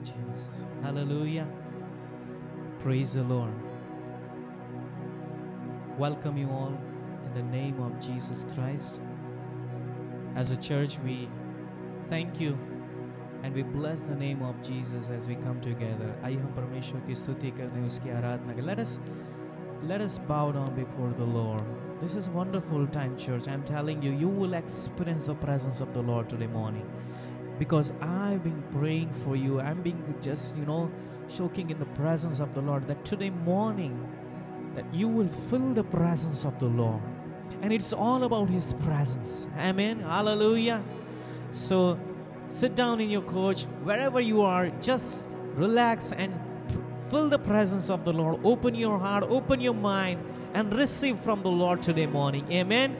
Jesus. Hallelujah. Praise the Lord. Welcome you all in the name of Jesus Christ. As a church, we thank you and we bless the name of Jesus as we come together. आइए हम परमेश्वर की स्तुति करते हैं, उसकी आराधना करें. Let us bow down before the Lord. This is a wonderful time, church. I'm telling you, you will experience the presence of the Lord today morning. because I've been praying for you. I'm being just, soaking in the presence of the Lord, that today morning that you will feel the presence of the Lord. And it's all about His presence. Amen. Hallelujah. So sit down in your coach, wherever you are, just relax and feel the presence of the Lord. Open your heart, open your mind, and receive from the Lord today morning. Amen.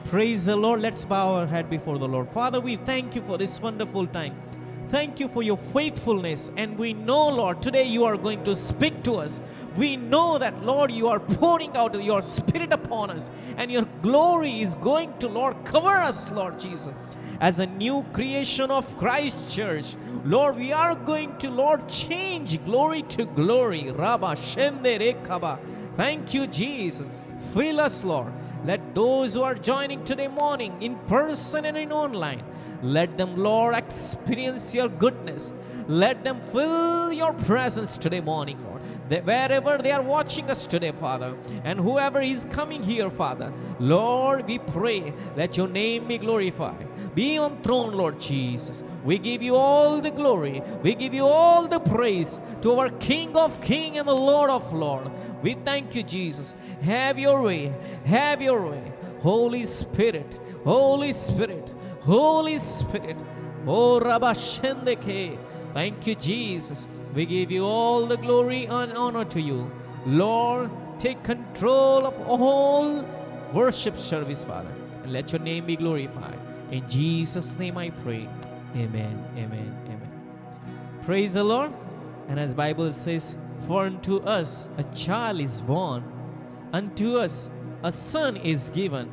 Praise the Lord. Let's bow our head before the Lord. Father, we thank you for this wonderful time. Thank you for your faithfulness. And we know, Lord, today you are going to speak to us. We know that, Lord, you are pouring out your Spirit upon us. And your glory is going to, Lord, cover us, Lord Jesus. As a new creation of Christ Church, Lord, we are going to, Lord, change glory to glory. Rabba Shende Rekaba. Thank you, Jesus. Fill us, Lord. Let those who are joining today morning, in person and in online, let them, Lord, experience your goodness. Let them feel your presence today morning, Lord. Wherever they are watching us today, Father, and whoever is coming here, Father, Lord, we pray, let your name be glorified. Be on throne, Lord Jesus. We give you all the glory. We give you all the praise to our King of Kings and the Lord of Lords. We thank you, Jesus. Have your way. Have your way. Holy Spirit, Holy Spirit, Holy Spirit. Oh, Rabba Shendeke. Thank you, Jesus. We give you all the glory and honor to you. Lord, take control of all worship service, Father, and let your name be glorified. In Jesus' name I pray. Amen, amen, amen. Praise the Lord. And as Bible says, for unto us a child is born, unto us a son is given,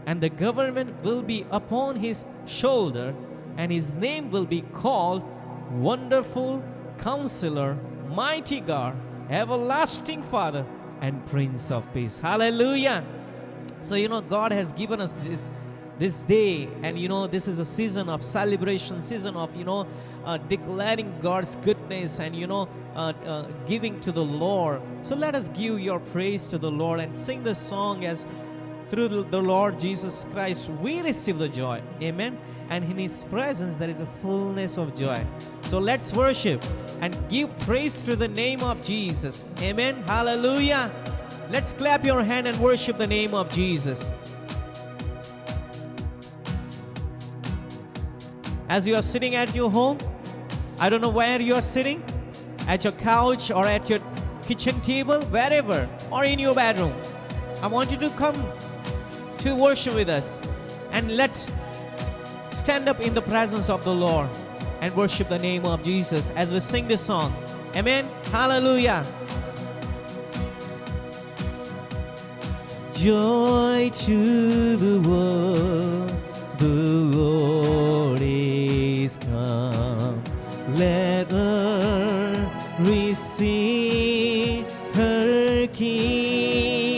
and the government will be upon his shoulder, and his name will be called Wonderful Counselor, Mighty God, Everlasting Father, and Prince of Peace. Hallelujah. So, God has given us this day, and this is a season of celebration, season of declaring God's goodness and giving to the Lord. So let us give your praise to the Lord and sing the song as through the Lord Jesus Christ we receive the joy. Amen. And in His presence there is a fullness of joy. So let's worship and give praise to the name of Jesus. Amen. Hallelujah. Let's clap your hand and worship the name of Jesus. As you are sitting at your home, I don't know where you are sitting, at your couch or at your kitchen table, wherever, or in your bedroom. I want you to come to worship with us, and let's stand up in the presence of the Lord and worship the name of Jesus as we sing this song. Amen. Hallelujah. Joy to the world, the Lord is come. Let earth receive her King.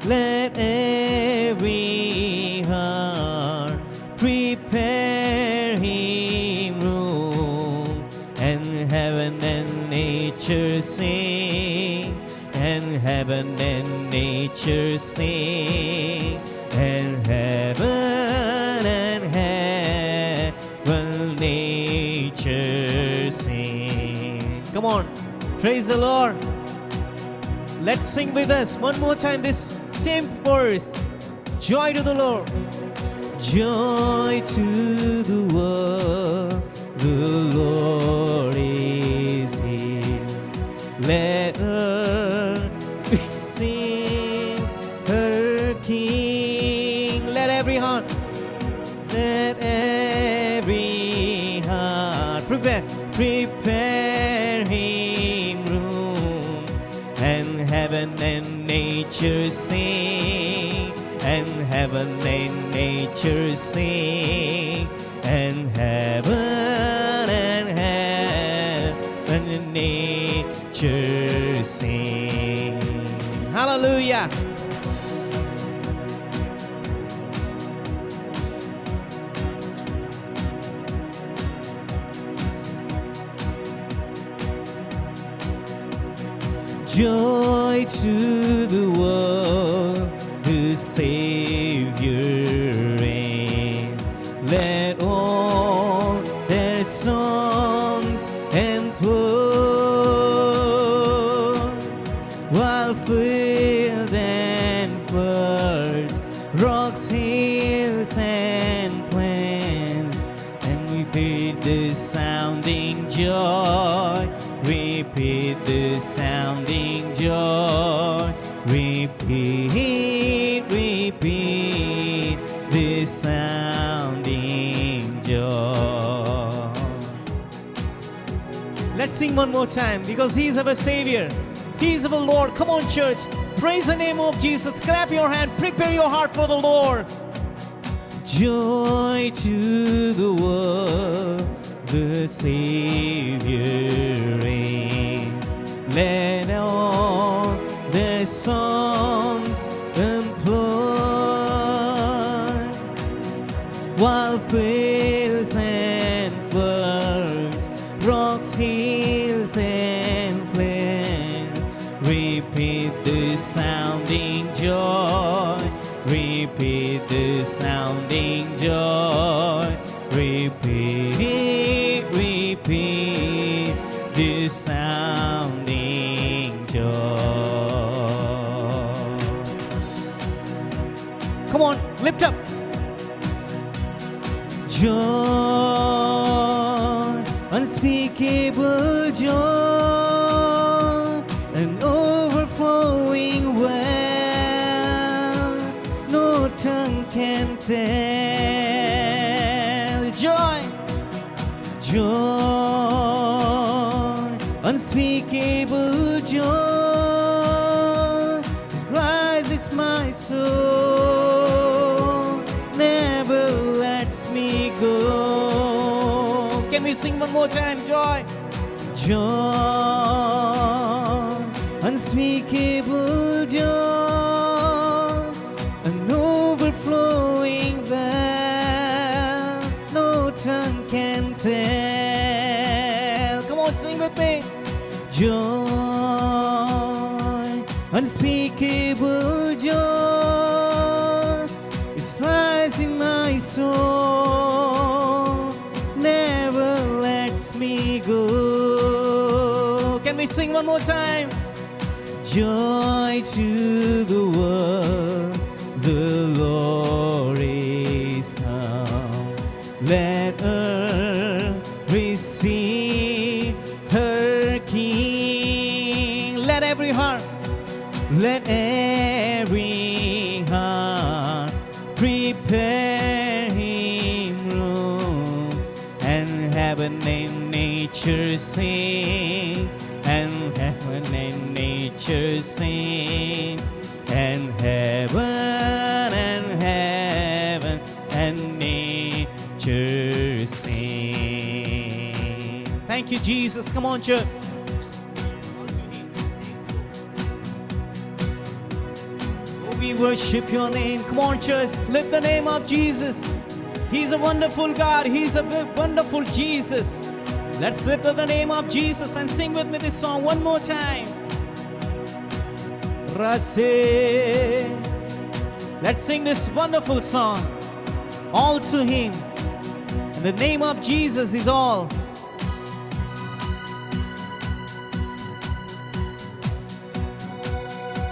Let every heart prepare Him room, and heaven and nature sing, and heaven and nature sing, and heaven and heaven nature sing. Come on, praise the Lord. Let's sing with us one more time this same verse. Joy to the Lord. Joy to the world, the Lord is here. Let earth receive her King. Let every heart prepare Him room, and heaven and nature sing, and heaven and nature sing, and heaven and nature sing. Hallelujah. Joy to the world, the Savior reigns. Let all songs and pour, while field and floods, rocks, hills, and plains, and repeat the sounding joy, repeat the sounding joy, repeat, repeat the sounding joy. Let's sing one more time, because He's our Savior. He's our Lord. Come on, church. Praise the name of Jesus. Clap your hand. Prepare your heart for the Lord. Joy to the world, the Savior reigns. Let all their songs employ, while fields and floods, rocks, hills, and plains, repeat the sounding joy, repeat the sounding joy, repeat, repeat the sounding joy. Come on, lift up. Joy, unspeakable joy, an overflowing well, no tongue can tell. Joy, joy, unspeakable joy, rises my soul, never lets me go. Can we sing one more time? Joy, joy, unspeakable joy, an overflowing well, no tongue can tell. Come on, sing with me. Joy, unspeakable joy, it lies in my soul, never lets me go. Can we sing one more time? Joy to the world, the Lord is come. Let earth receive her King. Let every heart prepare Him room, and heaven and nature sing, and heaven and nature sing, and heaven and nature sing. Thank you, Jesus. Come on, church. We worship your name. Come on, church. Lift the name of Jesus. He's a wonderful God. He's a wonderful Jesus. Let's lift up the name of Jesus and sing with me this song one more time. Rase. Let's sing this wonderful song. All to Him. In the name of Jesus is all.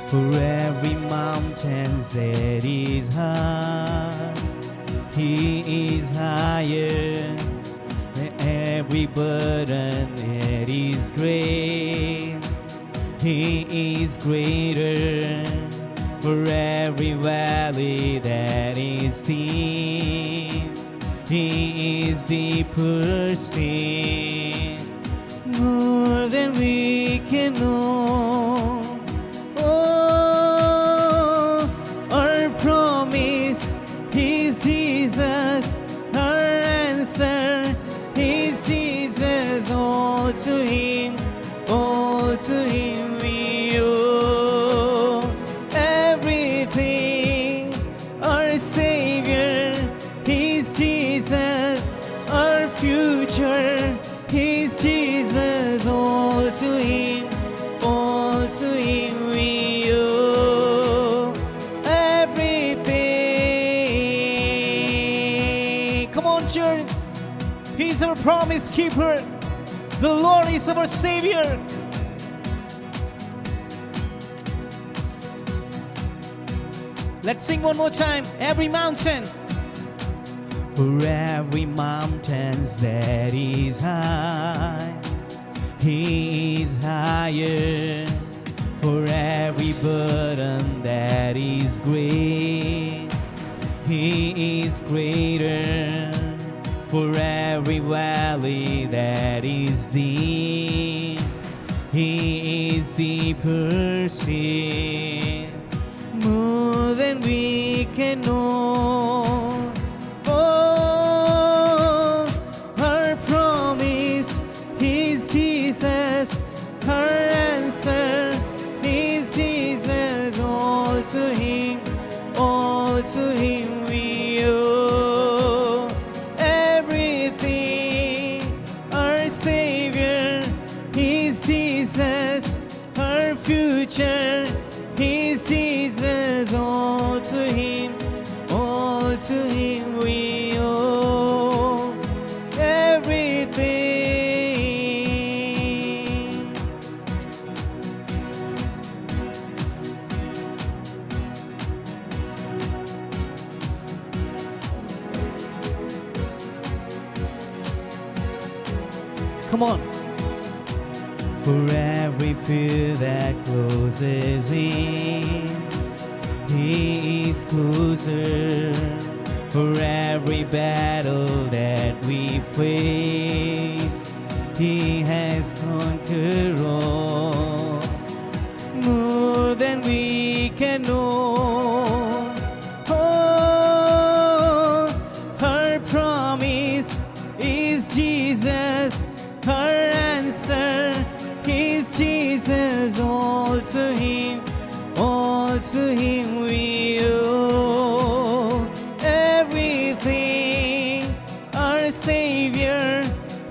For every mountain that is high, He is higher. Every burden that is great, He is greater. For every valley that is deep, He is deeper still. More than we can know. Promise, He's Jesus, our answer, He's Jesus. All to Him we owe everything. Our Savior, He's Jesus, our future, He's Jesus. All to Him we owe everything. Come on, church. He's our promise keeper. The Lord is our Savior. Let's sing one more time. Every mountain. For every mountain that is high, He is higher. For every burden that is great, He is greater. For every valley that is deep, He is deeper still. More than we can know. Oh, our promise is Jesus. Our answer is Jesus. All to Him we owe. Everything, our Savior is Jesus. Our future is Jesus. All to Him we owe. Everything. Come on. For every fear that closes in, He is closer. For every battle that we face, He has conquered all. More than we can know. Oh, our promise is Jesus. Our answer is Jesus. All to Him we owe. Everything, our Savior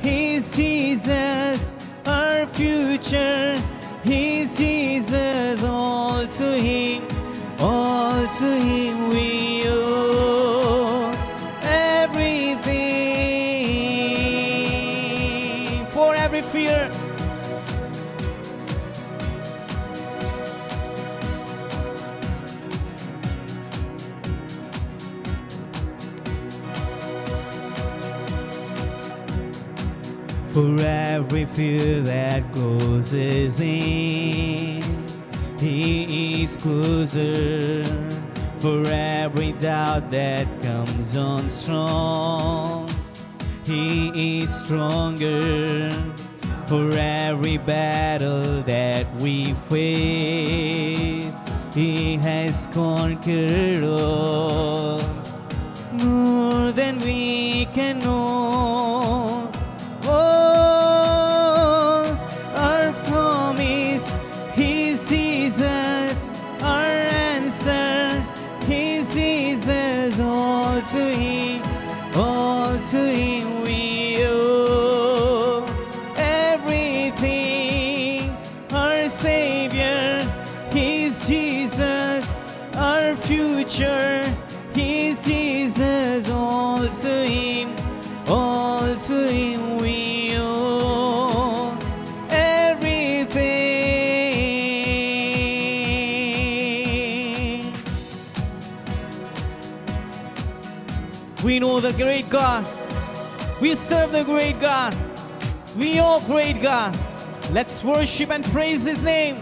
is Jesus. Our future is Jesus. All to Him we owe. Everything. For every fear, for every fear that closes in, He is closer. For every doubt that comes on strong, He is stronger. For every battle that we face, He has conquered all. More than we can know. Oh, our promise is Jesus. Our answer is Jesus. All to Him we owe. Everything, our Savior is Jesus. Our future is Jesus. All to Him we owe. Everything. We know the great God. We serve the great God. We owe great God. Let's worship and praise His name.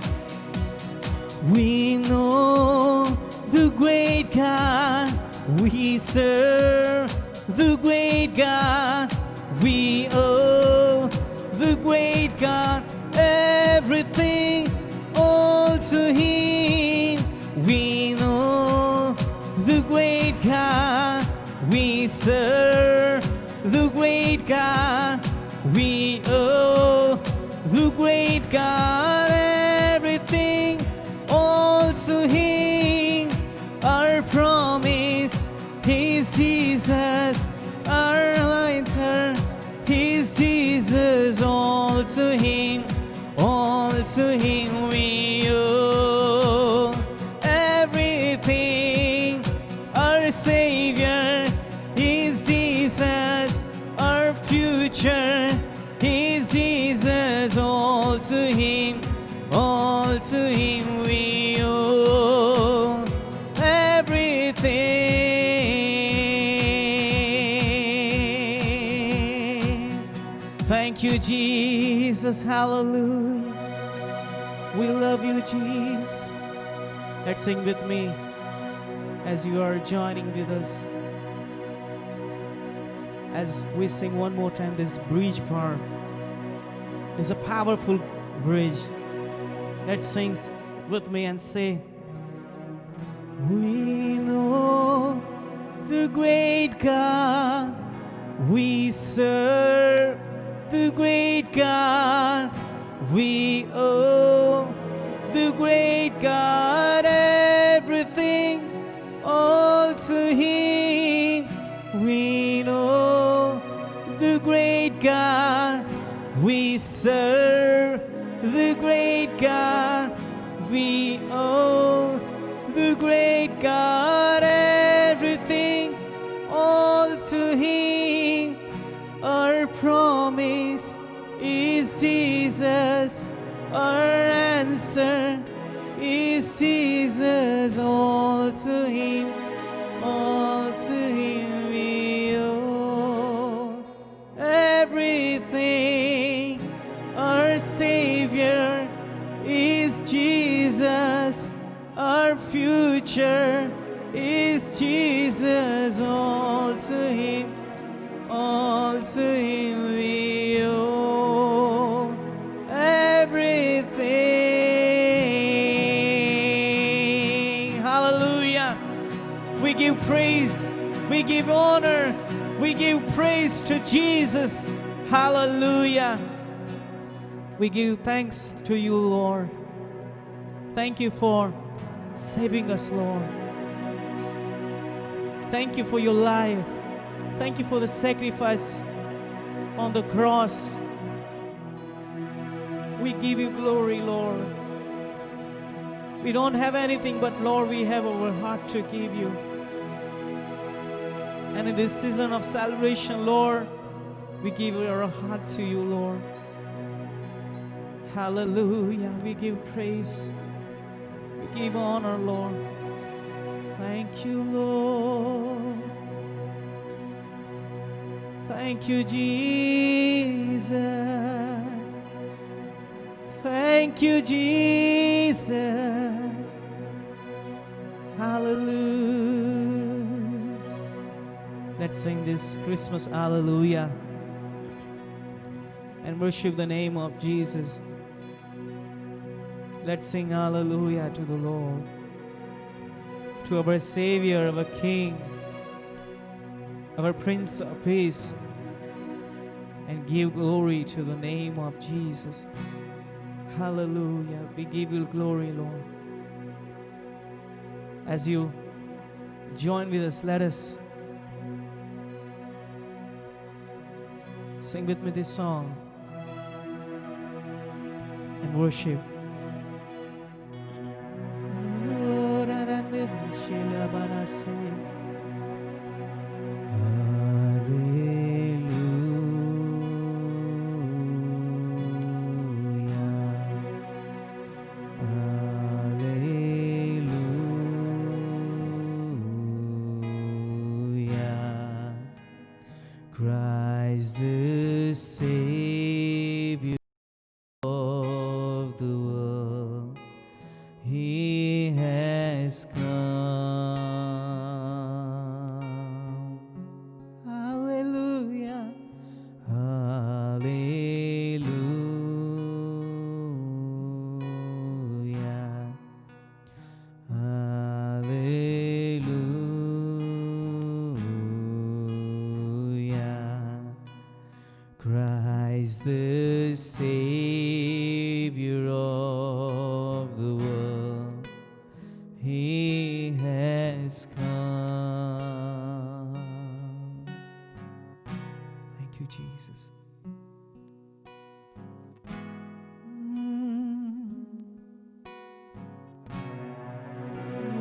We know the great God. We serve the great God. We owe the great God everything. All to Him. We know the great God. We serve the great God. We owe the great God everything. All to Him. Our promise is Jesus. Our answer is Jesus. All to Him we owe. Everything, our Savior is Jesus. Our future is Jesus. Jesus, all to Him we owe everything. Thank you, Jesus, hallelujah. We love you, Jesus. Let's sing with me as you are joining with us. As we sing one more time, this bridge part is a powerful bridge. Let's sing with me and say, we know the great God, we serve the great God, we owe the great God everything, all to Him. We know the great God, we serve the great God, we owe the great God everything, all to Him. Our promise is Jesus, our answer is Jesus, all to Him we owe everything. Our Savior is Jesus, our future is Jesus, all to Him we owe everything. Hallelujah. We give praise, we give honor, we give praise to Jesus. Hallelujah. We give thanks to you, Lord. Thank you for saving us, Lord. Thank you for your life. Thank you for the sacrifice on the cross. We give you glory, Lord. We don't have anything, but Lord, we have our heart to give you. And in this season of celebration, Lord, we give our heart to you, Lord. Hallelujah. We give praise. We give honor, Lord. Thank you, Lord. Thank you, Jesus. Thank you, Jesus. Hallelujah. Let's sing this Christmas Hallelujah and worship the name of Jesus. Let's sing Hallelujah to the Lord, to our Savior, our King, our Prince of Peace, and give glory to the name of Jesus. Hallelujah. We give you glory, Lord. As you join with us, let us sing with me this song and worship. Christ the Savior of the world, He has come. Hallelujah, hallelujah, hallelujah. Christ the Savior of the world, He has come. Thank you, Jesus.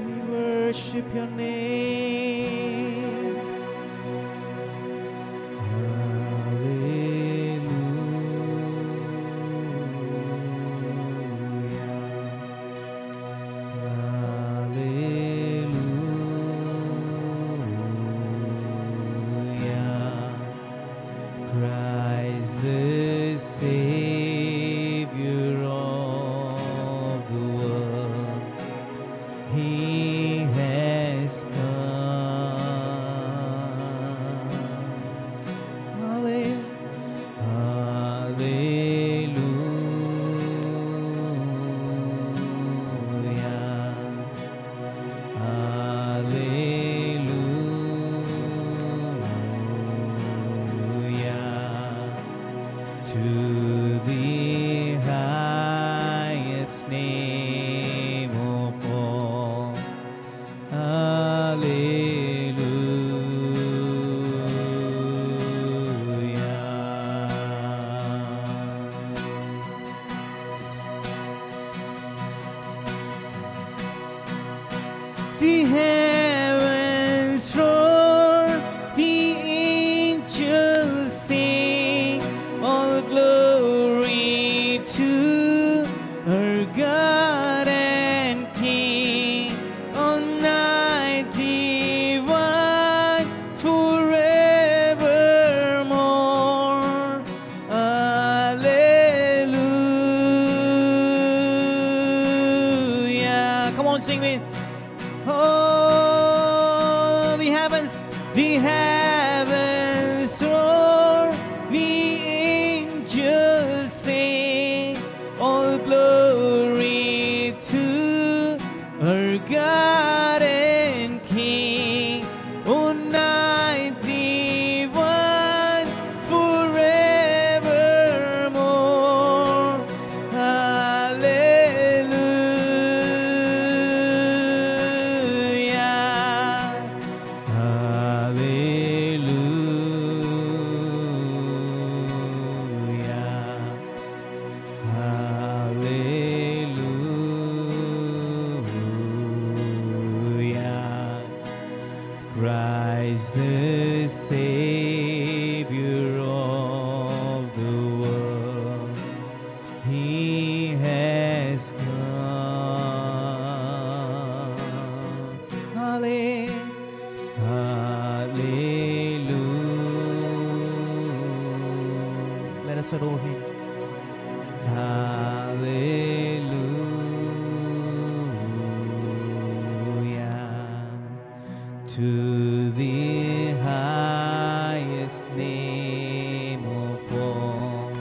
We worship your name. Hallelujah. the highest name of all. The heavens roar, the angels sing, all glory to our God and King, Almighty One, forevermore. Alleluia. Come on, sing with. Oh, the heavens roar, the angels sing, all glory to our God and King, Almighty One, forevermore. Christ the Savior of the world, He has come. Hallelujah. Let us adore Him. Hallelujah. To the highest name of all.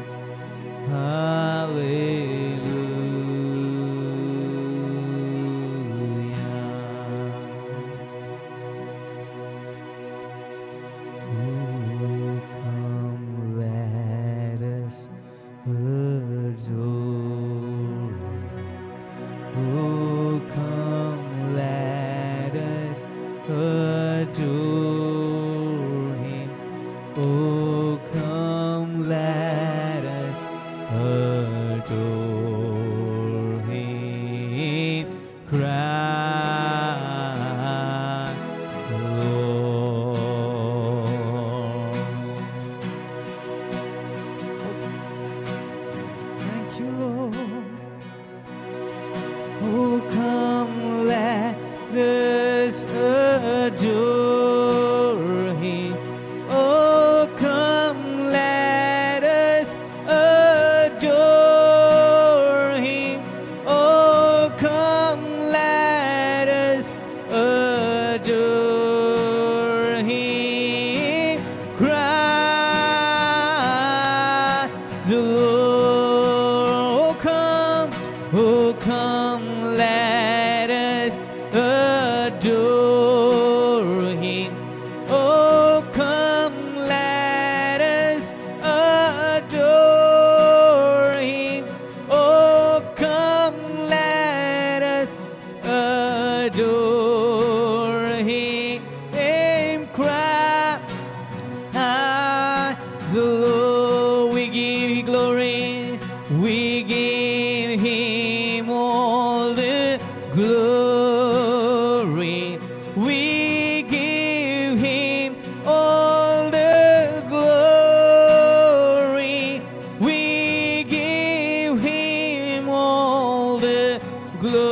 Adore Him. Oh, come, let us adore Him. Christ the Lord. Thank you, Lord. Oh, come, let us adore Him. Oh, come, let us adore Him. Oh, come, let us adore Him. Christ the Lord. Oh, come, let us adore Him. Oh, come, let us adore Him. Oh, come, let us adore Him. Christ the Lord, we give you glory. We give Him all the glory. We give Him all the glory. We give Him all the glory.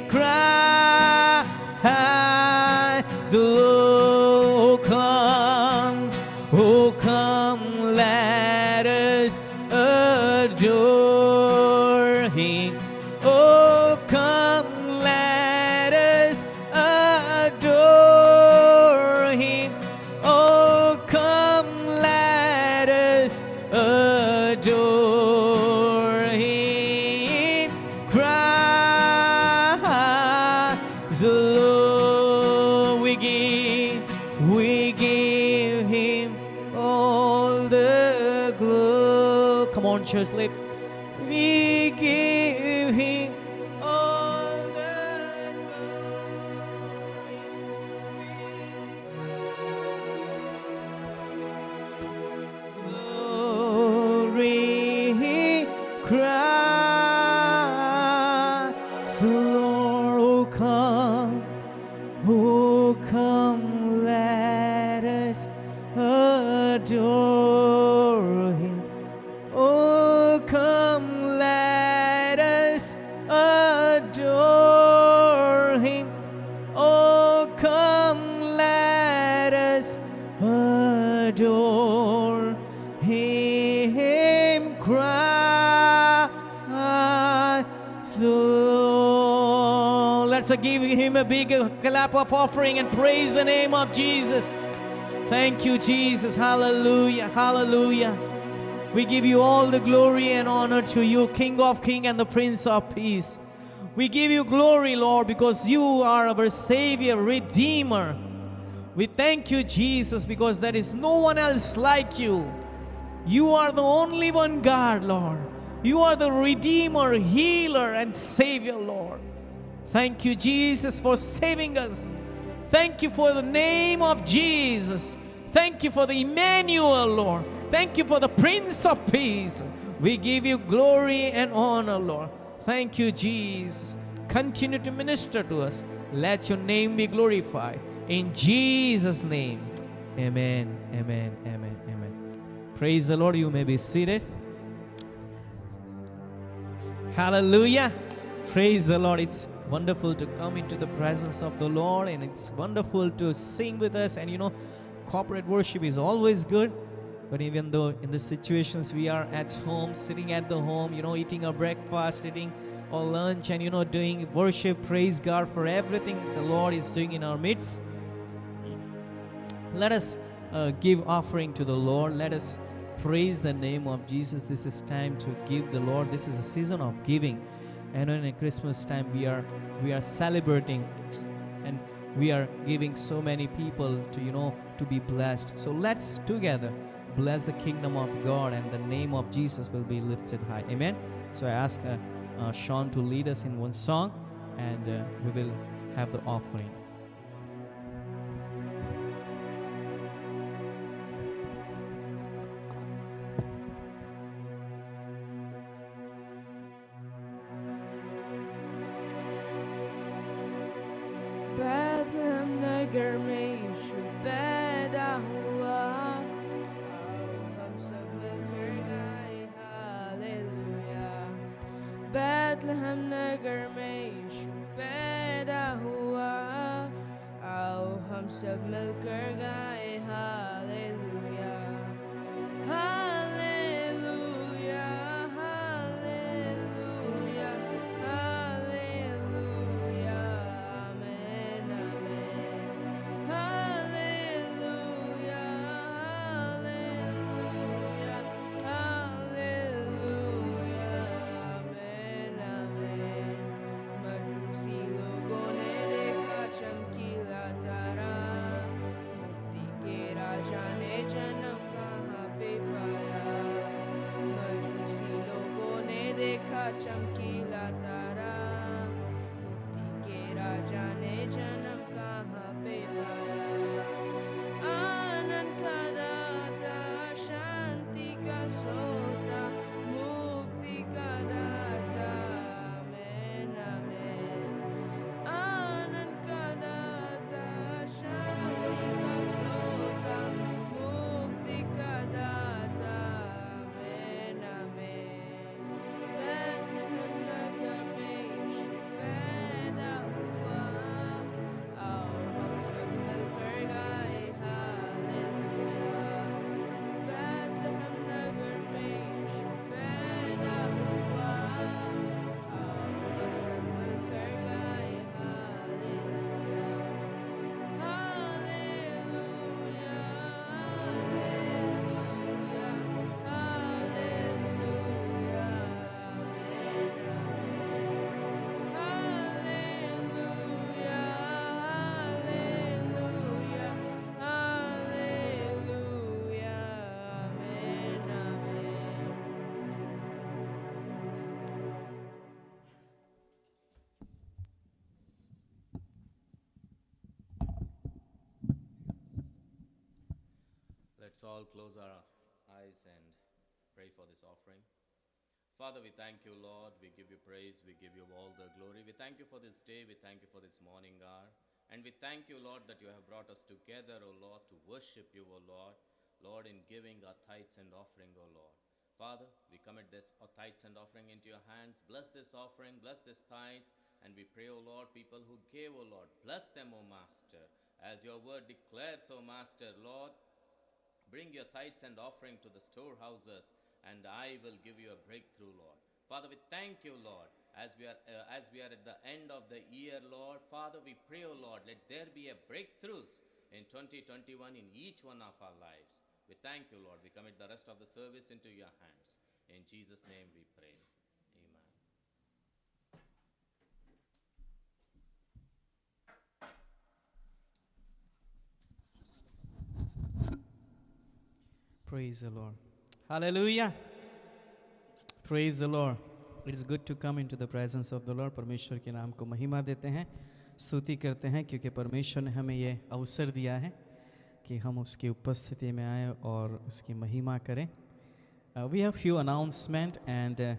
Christ the Lord, come, oh, come, let us adore Him. Oh, come, let us adore Him. Oh, come, let us adore Him. Christ the Lord, we give Him all the glory. Come on, church, lift. We give Him all the glory. Christ the Lord, oh come, let us adore Him. Oh, come, let us adore Him. Oh, come, let us adore Him. Christ the Lord. Let's give Him a big clap of offering and praise the name of Jesus. Thank you, Jesus. Hallelujah. Hallelujah. We give you all the glory and honor to you, King of Kings and the Prince of Peace. We give you glory, Lord, because you are our Savior, Redeemer. We thank you, Jesus, because there is no one else like you. You are the only one God, Lord. You are the Redeemer, Healer, and Savior, Lord. Thank you, Jesus, for saving us. Thank you for the name of Jesus. Thank you for the Emmanuel, Lord. Thank you for the Prince of Peace. We give you glory and honor, Lord. Thank you, Jesus. Continue to minister to us. Let your name be glorified. In Jesus' name. Amen, amen, amen, amen. Praise the Lord. You may be seated. Hallelujah. Praise the Lord. It's wonderful to come into the presence of the Lord, and it's wonderful to sing with us. And corporate worship is always good. But even though in the situations we are at home, sitting at the home, eating our breakfast, eating our lunch, and doing worship, praise God for everything the Lord is doing in our midst. Let us give offering to the Lord. Let us praise the name of Jesus. This is time to give the Lord. This is a season of giving. And in Christmas time we are celebrating, and we are giving so many people to be blessed. So let's together bless the kingdom of God, and the name of Jesus will be lifted high. Amen. So I ask Sean to lead us in one song, and we will have the offering. Bethlehem नगर में यीशु पैदा हुआ, आओ हम सब मिलकर गाएं hallelujah. Bethlehem नगर में यीशु पैदा हुआ, आओ हम सब मिलकर गाएं हालेलुया। हालेलुया, हालेलुया, हालेलुया, आमेन, आमेन। हालेलुया, हालेलुया, हालेलुया, आमेन, आमेन। मजूसी लोगों ने देखा चमकीला तारा, मुक्ति के राजा ने जन्म कहाँ पे पाया। मजूसी लोगों ने देखा चमकीला तारा, मुक्ति के राजा ने जन्म कहाँ पे पाया। आनंद का दाता, शांति का सोता, मुक्ति का दाता, आमेन, आमेन। आनंद का दाता, शांति का सोता, मुक्ति का दाता, आमेन, आमेन। Bethlehem नगर में Let's all close our eyes and pray for this offering. Father, we thank you, Lord. We give you praise. We give you all the glory. We thank you for this day. We thank you for this morning hour. And we thank you, Lord, that you have brought us together, O Lord, to worship you, O Lord. Lord, in giving our tithes and offering, O Lord. Father, we commit this tithes and offering into your hands. Bless this offering, bless this tithes. And we pray, O Lord, people who gave, O Lord, bless them, O Master. As your word declares, O Master, Lord, bring your tithes and offering to the storehouses, and I will give you a breakthrough, Lord. Father, we thank you, Lord, as we are at the end of the year, Lord. Father, we pray, O Lord, let there be a breakthroughs in 2021 in each one of our lives. We thank you, Lord. We commit the rest of the service into your hands. In Jesus' name we pray. Amen. Praise the Lord. Hallelujah. Praise the Lord. It is good to come into the presence of the Lord. परमेश्वर के नाम को महिमा देते हैं, स्तुति करते हैं, क्योंकि परमेश्वर ने हमें ये अवसर दिया है कि हम उसकी उपस्थिति में आए और उसकी महिमा करें. We have few announcement and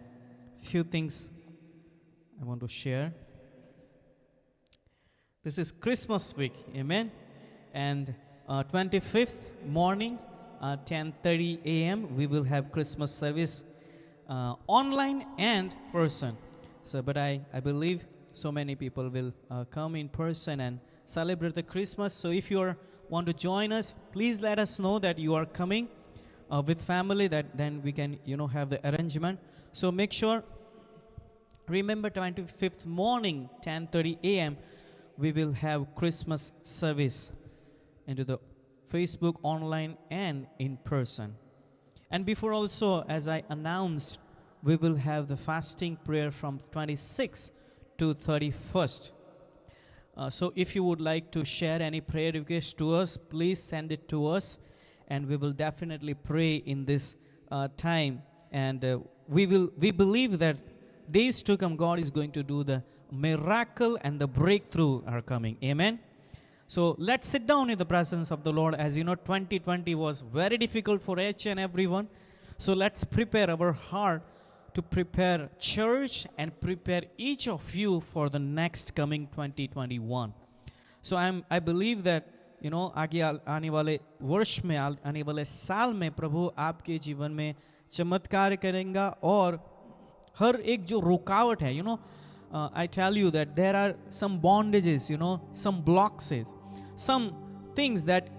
few things I want to share. This is Christmas week, amen. And 25th morning, 10:30 a.m. we will have Christmas service online and person. So, but I believe so many people will come in person and celebrate the Christmas. So if you want to join us, please let us know that you are coming with family, that then we can have the arrangement. So make sure, remember 25th morning 10:30 a.m. we will have Christmas service into the Facebook, online and in person. And before also, as I announced, we will have the fasting prayer from 26th to 31st. So if you would like to share any prayer request to us, please send it to us, and we will definitely pray in this time. And we believe that days to come, God is going to do the miracle, and the breakthrough are coming. Amen. So let's sit down in the presence of the Lord. As you know, 2020 was very difficult for each and everyone. So let's prepare our heart to prepare church and prepare each of you for the next coming 2021. So I believe that आगे आने वाले वर्ष में, आने वाले साल में प्रभु आपके जीवन में चमत्कार करेगा. और हर एक जो रुकावट है, I tell you that there are some bondages, some blocks, some things that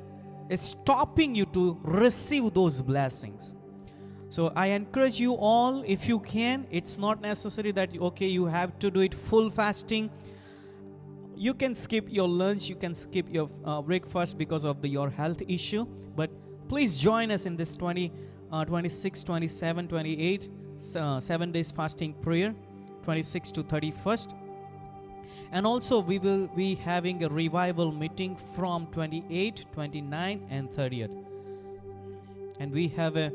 is stopping you to receive those blessings. So I encourage you all, if you can, it's not necessary that, you have to do it full fasting. You can skip your lunch, you can skip your breakfast because of your health issue. But please join us in this 26, 27, 28, 7 days fasting prayer, 26 to 31st. And also we will be having a revival meeting from 28, 29 and 30th. And we have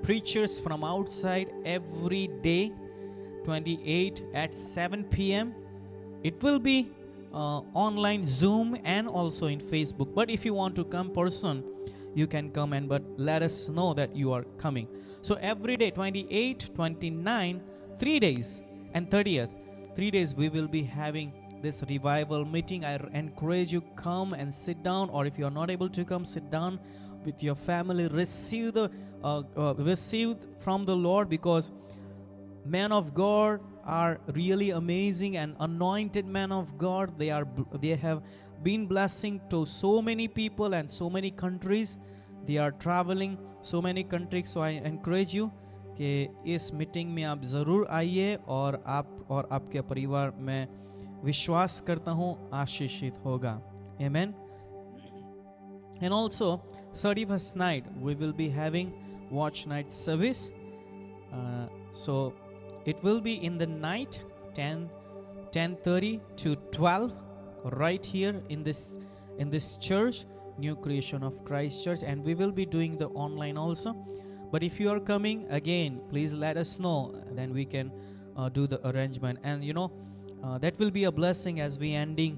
preachers from outside every day, 28 at 7 p.m. It will be online Zoom and also in Facebook. But if you want to come person, you can come, but let us know that you are coming. So every day, 28, 29, 3 days and 30th, 3 days we will be having this revival meeting. I encourage you, come and sit down, or if you are not able to come, sit down with your family, receive from the Lord, because men of God are really amazing, and anointed men of God, they have been blessing to so many people and so many countries. They are traveling so many countries. So I encourage you कि इस meeting में आप ज़रूर आइए, और आप और आपके परिवार में विश्वास करता हूँ आशीषित होगा. Amen. And also 31st night we will be having watch night service. So it will be in the night 10:30 to 12 right here in this church, New Creation of Christ Church, and we will be doing the online also. But if you are coming again, please let us know, then we can do the arrangement. And that will be a blessing as we ending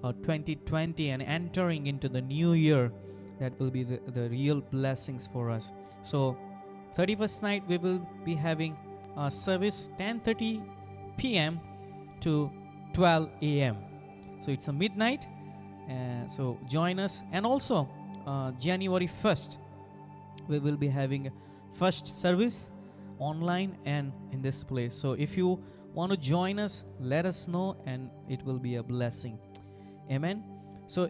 2020 and entering into the new year. That will be the real blessings for us. So 31st night we will be having a service 10:30 p.m. to 12 a.m. So it's a midnight. So join us. And also January 1st we will be having first service online and in this place. So if you want to join us, let us know, and it will be a blessing. Amen. So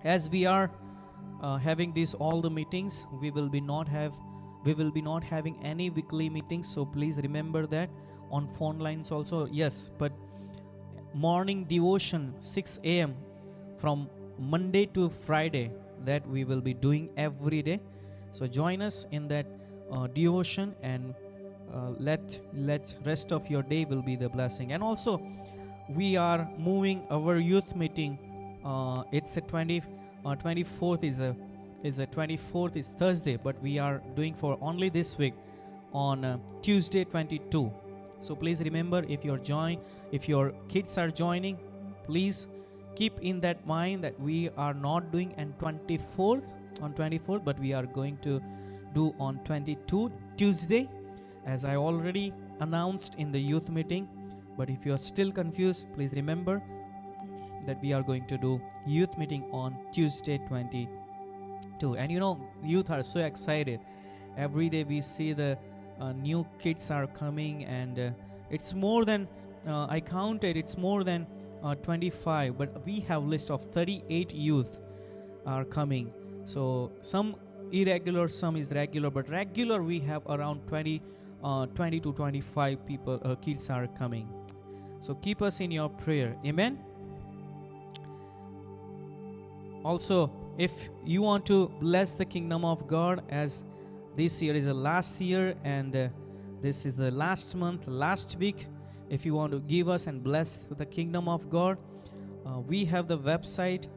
as we are having these all the meetings, we will be not having any weekly meetings. So please remember that. On phone lines also, yes, but morning devotion 6 a.m. from Monday to Friday, that we will be doing every day. So join us in that devotion, and let rest of your day will be the blessing. And also we are moving our youth meeting. It's a 24th is Thursday, but we are doing for only this week on Tuesday 22. So please remember, if your kids are joining, please keep in that mind that we are not doing on 24th, but we are going to do on 22 Tuesday, as I already announced in the youth meeting. But if you are still confused, please remember that we are going to do youth meeting on Tuesday 22. And youth are so excited. Every day we see the new kids are coming, and it's more than I counted, it's more than 25, but we have list of 38 youth are coming. So some irregular, some is regular, but regular we have around 20 to 25 people, kids are coming. So keep us in your prayer. Amen. Also, if you want to bless the kingdom of God, as this year is the last year, and this is the last month, last week, if you want to give us and bless the kingdom of God, we have the website.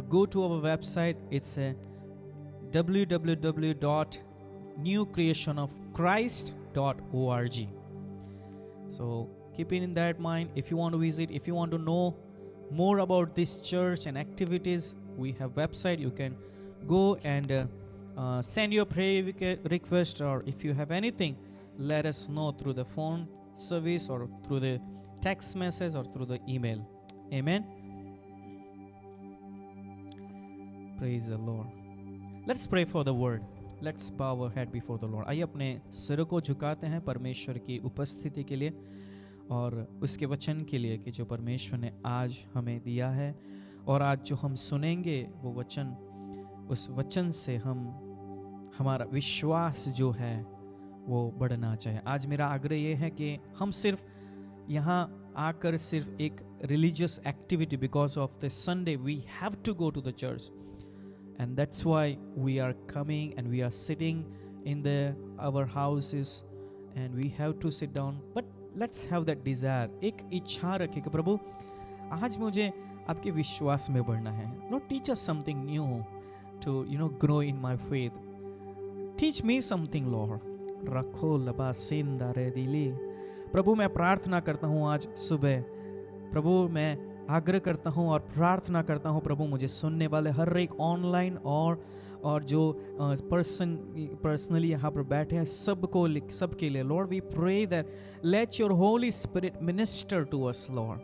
Go to our website. It's www.newcreationofchrist.org. So keep it in that mind. If you want to visit, if you want to know more about this church and activities, we have website. You can go and send your prayer request, or if you have anything, let us know through the phone service, or through the text message, or through the email. Amen. Praise the Lord. Let's pray for the word. Let's bow our head before the Lord. आइए अपने सिरों को झुकाते हैं परमेश्वर की उपस्थिति के लिए और उसके वचन के लिए कि जो परमेश्वर ने आज हमें दिया है, और आज जो हम सुनेंगे वो वचन, उस वचन से हमारा विश्वास जो है वो बढ़ना चाहिए. आज मेरा आग्रह ये है कि हम सिर्फ यहाँ आकर सिर्फ एक religious activity, because of the Sunday we have to go to the church, and that's why we are coming and we are sitting in our houses and we have to sit down. But let's have that desire. एक इच्छा रखें कि प्रभु आज मुझे आपके विश्वास में बढ़ना है. Lord, teach us something new to grow in my faith. Teach me something, Lord. रखो लबा सिंदा रे दिली. प्रभु मैं प्रार्थना करता हूँ आज सुबह, प्रभु मैं आग्रह करता हूँ और प्रार्थना करता हूँ, प्रभु मुझे सुनने वाले हर एक ऑनलाइन और जो पर्सनली यहाँ पर बैठे हैं सबके लिए, Lord we pray that let your holy spirit minister to us, Lord.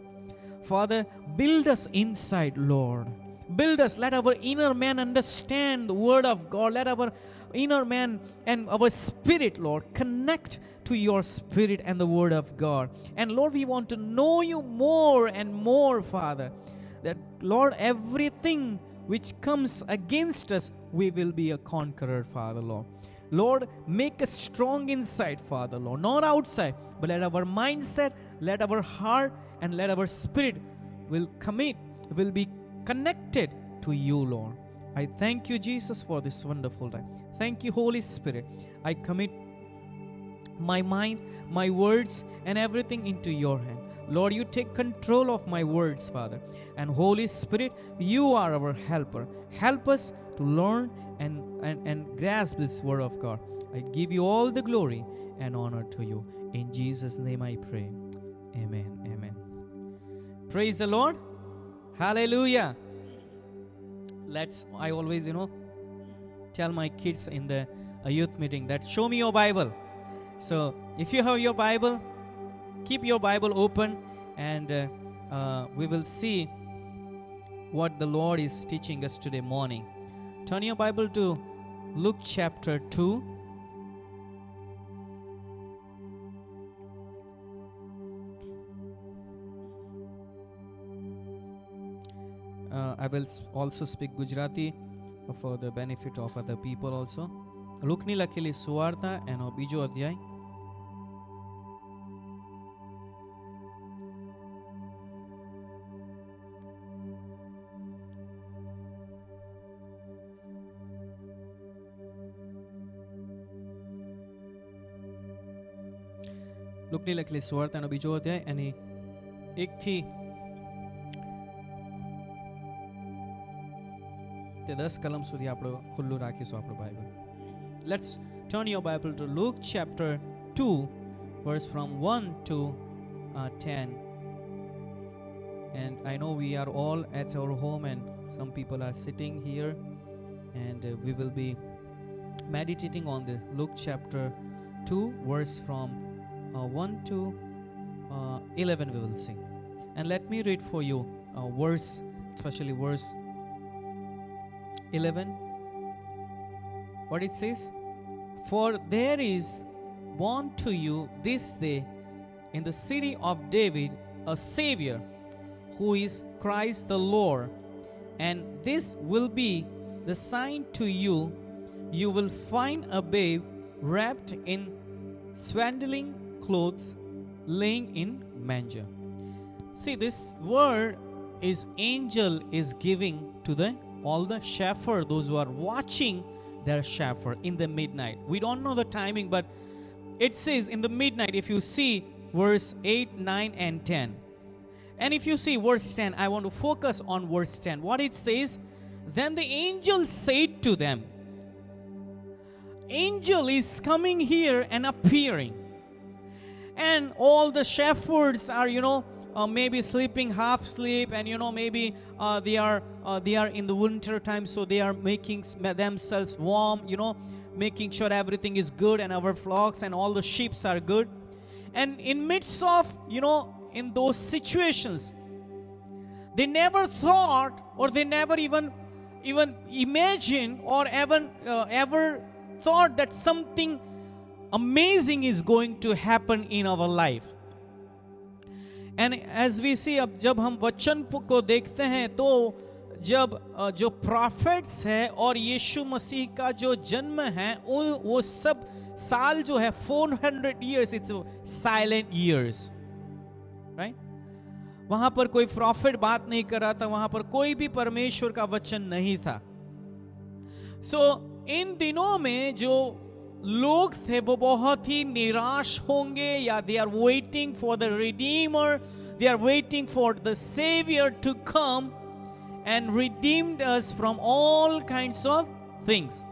Father, build us inside, Lord. Build us. Let our inner man understand the word of God. Let our inner man and our spirit, Lord, connect to your spirit and the word of God. And Lord, we want to know you more and more, Father. That, Lord, everything which comes against us, we will be a conqueror, Father, Lord. Lord, make us strong inside, Father, Lord, not outside, but let our mindset, let our heart, and let our spirit will be connected to you, Lord. I thank you, Jesus, for this wonderful time. Thank you, Holy Spirit. I commit my mind, my words, and everything into your hand. Lord, you take control of my words, Father. And Holy Spirit, you are our helper. Help us to learn and grasp this word of God. I give you all the glory and honor to you. In Jesus' name I pray. Amen. Amen. Praise the Lord. Hallelujah. I always, tell my kids in the youth meeting that show me your Bible. So if you have your Bible, keep your Bible open, and we will see what the Lord is teaching us today morning. Turn your Bible to Luke chapter 2. I will also speak Gujarati for the benefit of other people also. લુકની લખેલી સુવાર્તા એનો બીજો અધ્યાય. લુકની લખેલી સુવાર્તાનો બીજો અધ્યાય એની 1 થી 10 કલમ સુધી આપણે ખુલ્લું રાખીશું આપણું Bible. Let's turn your Bible to Luke chapter 2, verse from 1 to 10. And I know we are all at our home, and some people are sitting here, and we will be meditating on the Luke chapter 2, verse from 1 to 11 we will see. And let me read for you verse, especially verse 11. What it says: For there is born to you this day in the city of David a Savior, who is Christ the Lord. And this will be the sign to you: you will find a babe wrapped in swaddling clothes, laying in manger. See, this word is angel is giving to all the shepherd, those who are watching their shepherd in the midnight. We don't know the timing, but it says in the midnight. If you see verse 8, 9 and 10, and if you see verse 10, I want to focus on verse 10. What it says: Then the angel said to them. Angel is coming here and appearing, and all the shepherds are maybe sleeping half sleep, and maybe they are in the winter time, so they are making themselves warm, making sure everything is good and our flocks and all the sheep are good. And in midst of in those situations, they never thought, or they never even imagined, or ever thought that something amazing is going to happen in our life. And as we see, अब जब हम वचन को देखते हैं, तो जब जो प्रॉफिट्स है और यीशु मसीह का जो जन्म है, वो सब साल जो है 400 years, it's silent years, right? वहां पर कोई प्रॉफिट बात नहीं कर रहा था, वहां पर कोई भी परमेश्वर का वचन नहीं था. So इन दिनों में जो लोग थे वो बहुत ही निराश होंगे, या they are waiting for the Redeemer, they are waiting for the Savior to come and redeemed us from all kinds of things.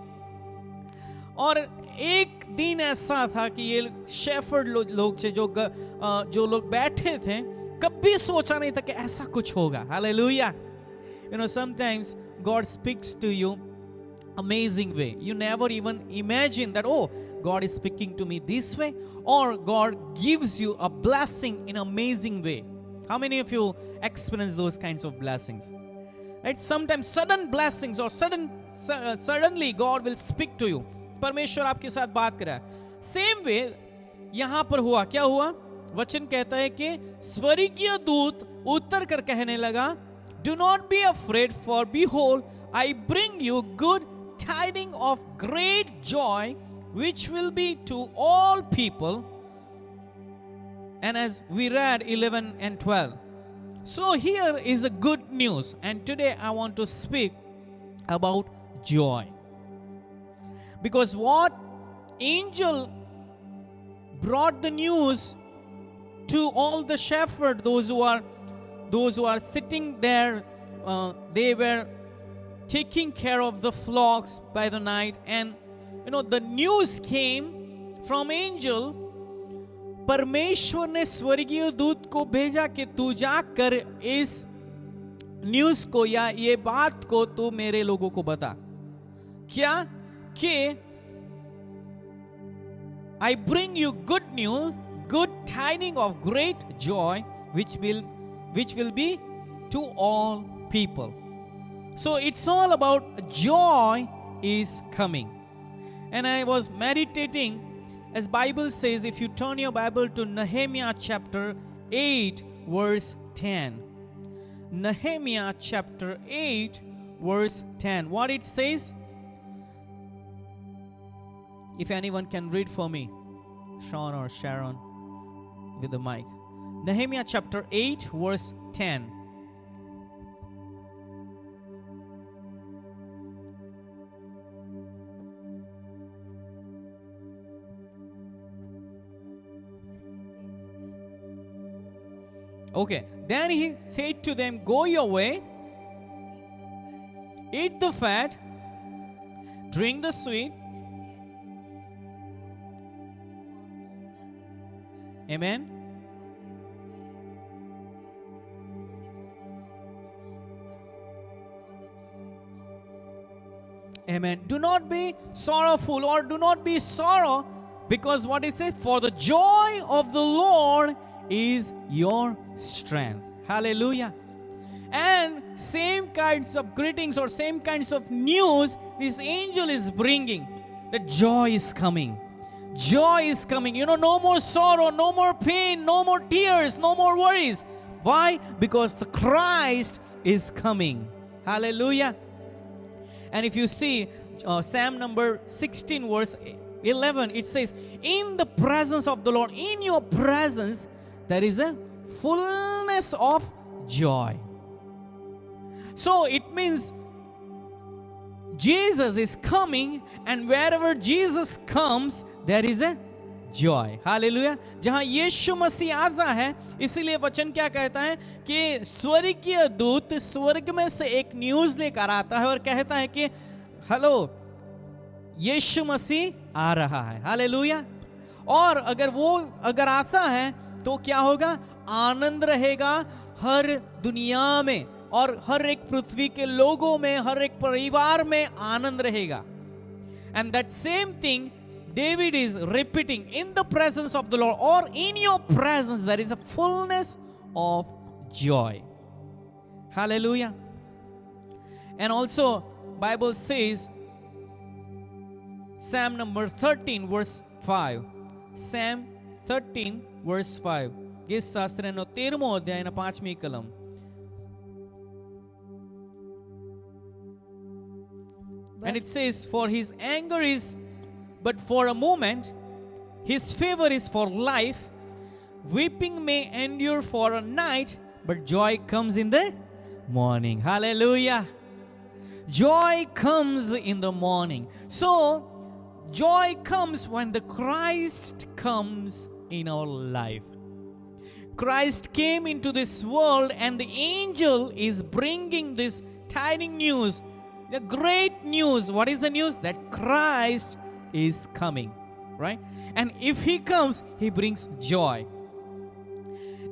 और एक दिन ऐसा था कि ये शेफर्ड लोग थे जो लोग बैठे थे, कभी सोचा नहीं था कि ऐसा कुछ होगा. Hallelujah. Sometimes God speaks to you amazing way. You never even imagine that, oh, God is speaking to me this way, or God gives you a blessing in amazing way. How many of you experience those kinds of blessings? Right? Sometimes sudden blessings, or suddenly God will speak to you. परमेश्वर आपके साथ बात कर रहा है. Same way यहां पर हुआ. क्या हुआ? वचन कहता है कि स्वर्गीय दूत उतर कर कहने लगा, Do not be afraid, for behold, I bring you good tidings of great joy, which will be to all people. And as we read 11 and 12. So here is a good news, and today I want to speak about joy. Because what angel brought the news to all the shepherds, those who are sitting there, they were taking care of the flocks by the night, and the news came from angel. परमेश्वर ने स्वर्गीय दूत को भेजा कि तू जाकर इस न्यूज को या ये बात को तू मेरे लोगों को बता। क्या कि I bring you good news, good tidings of great joy, which will be to all people. So it's all about joy is coming. And I was meditating, as Bible says, if you turn your Bible to Nehemiah chapter 8 verse 10. Nehemiah chapter 8 verse 10. What it says? If anyone can read for me, Sean or Sharon with the mic. Nehemiah chapter 8 verse 10. Okay, then he said to them, go your way, eat the fat, drink the sweet. Amen. Amen. Do not be sorrowful, or do not be sorrow, because what is it? For the joy of the Lord is your strength. Hallelujah. And same kinds of greetings or same kinds of news this angel is bringing, that joy is coming. Joy is coming. No more sorrow, no more pain, no more tears, no more worries. Why? Because the Christ is coming. Hallelujah. And if you see Psalm number 16 verse 11, it says, in the presence of the Lord, in your presence, there is a fullness of joy. So it means Jesus is coming, and wherever Jesus comes, there is a joy. Hallelujah. जहां यीशु मसीह आता है, इसीलिए वचन क्या कहता है कि स्वर्गीय दूत स्वर्ग में से एक न्यूज लेकर आता है और कहता है कि हेलो, यीशु मसीह आ रहा है। हालेलुया। और अगर आता है तो क्या होगा? आनंद रहेगा हर दुनिया में, और हर एक पृथ्वी के लोगों में, हर एक परिवार में आनंद रहेगा। And that same thing David is repeating, in the presence of the Lord, or in your presence there is a fullness of joy. Hallelujah. And also Bible says, Psalm number 13 verse 5. Psalm 13 verse 5. ગીત શાસ્ત્રનો 13મો અધ્યાયના 5મી કલમ. And it says, for his anger is but for a moment, his favor is for life. Weeping may endure for a night, but joy comes in the morning. Hallelujah. Joy comes in the morning. So joy comes when the Christ comes in our life. Christ came into this world, and the angel is bringing this tiding news, the great news. What is the news? That Christ is coming, right? And if he comes, he brings joy.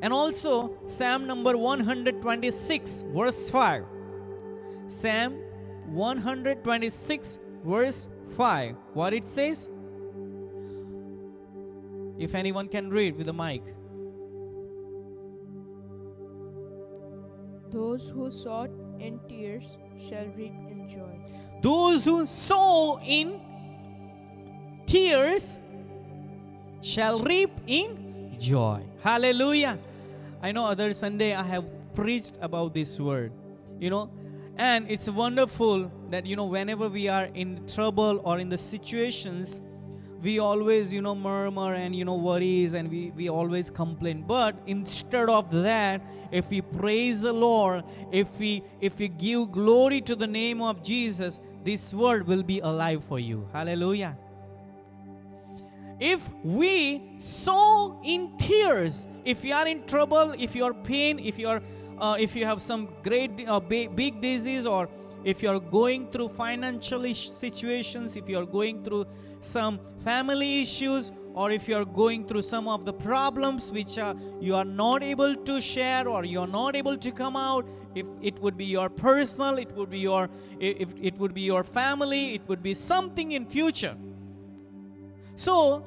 And also Psalm number 126 verse 5. Psalm 126 verse 5. What it says? If anyone can read with the mic. Those who sowed in tears shall reap in joy. Those who sow in tears shall reap in joy. Hallelujah. I know other Sunday I have preached about this word, and it's wonderful that, whenever we are in trouble or in the situations, we always, murmur and, worries, and we always complain. But instead of that, if we praise the Lord, if we give glory to the name of Jesus, this word will be alive for you. Hallelujah. If we sow in tears, if you are in trouble, if you are pain, if you have some great big disease, or if you are going through financial situations, if you are going through some family issues, or if you are going through some of the problems which you are not able to share, or you are not able to come out, if it would be your personal, it would be your, if it would be your family, it would be something in future. So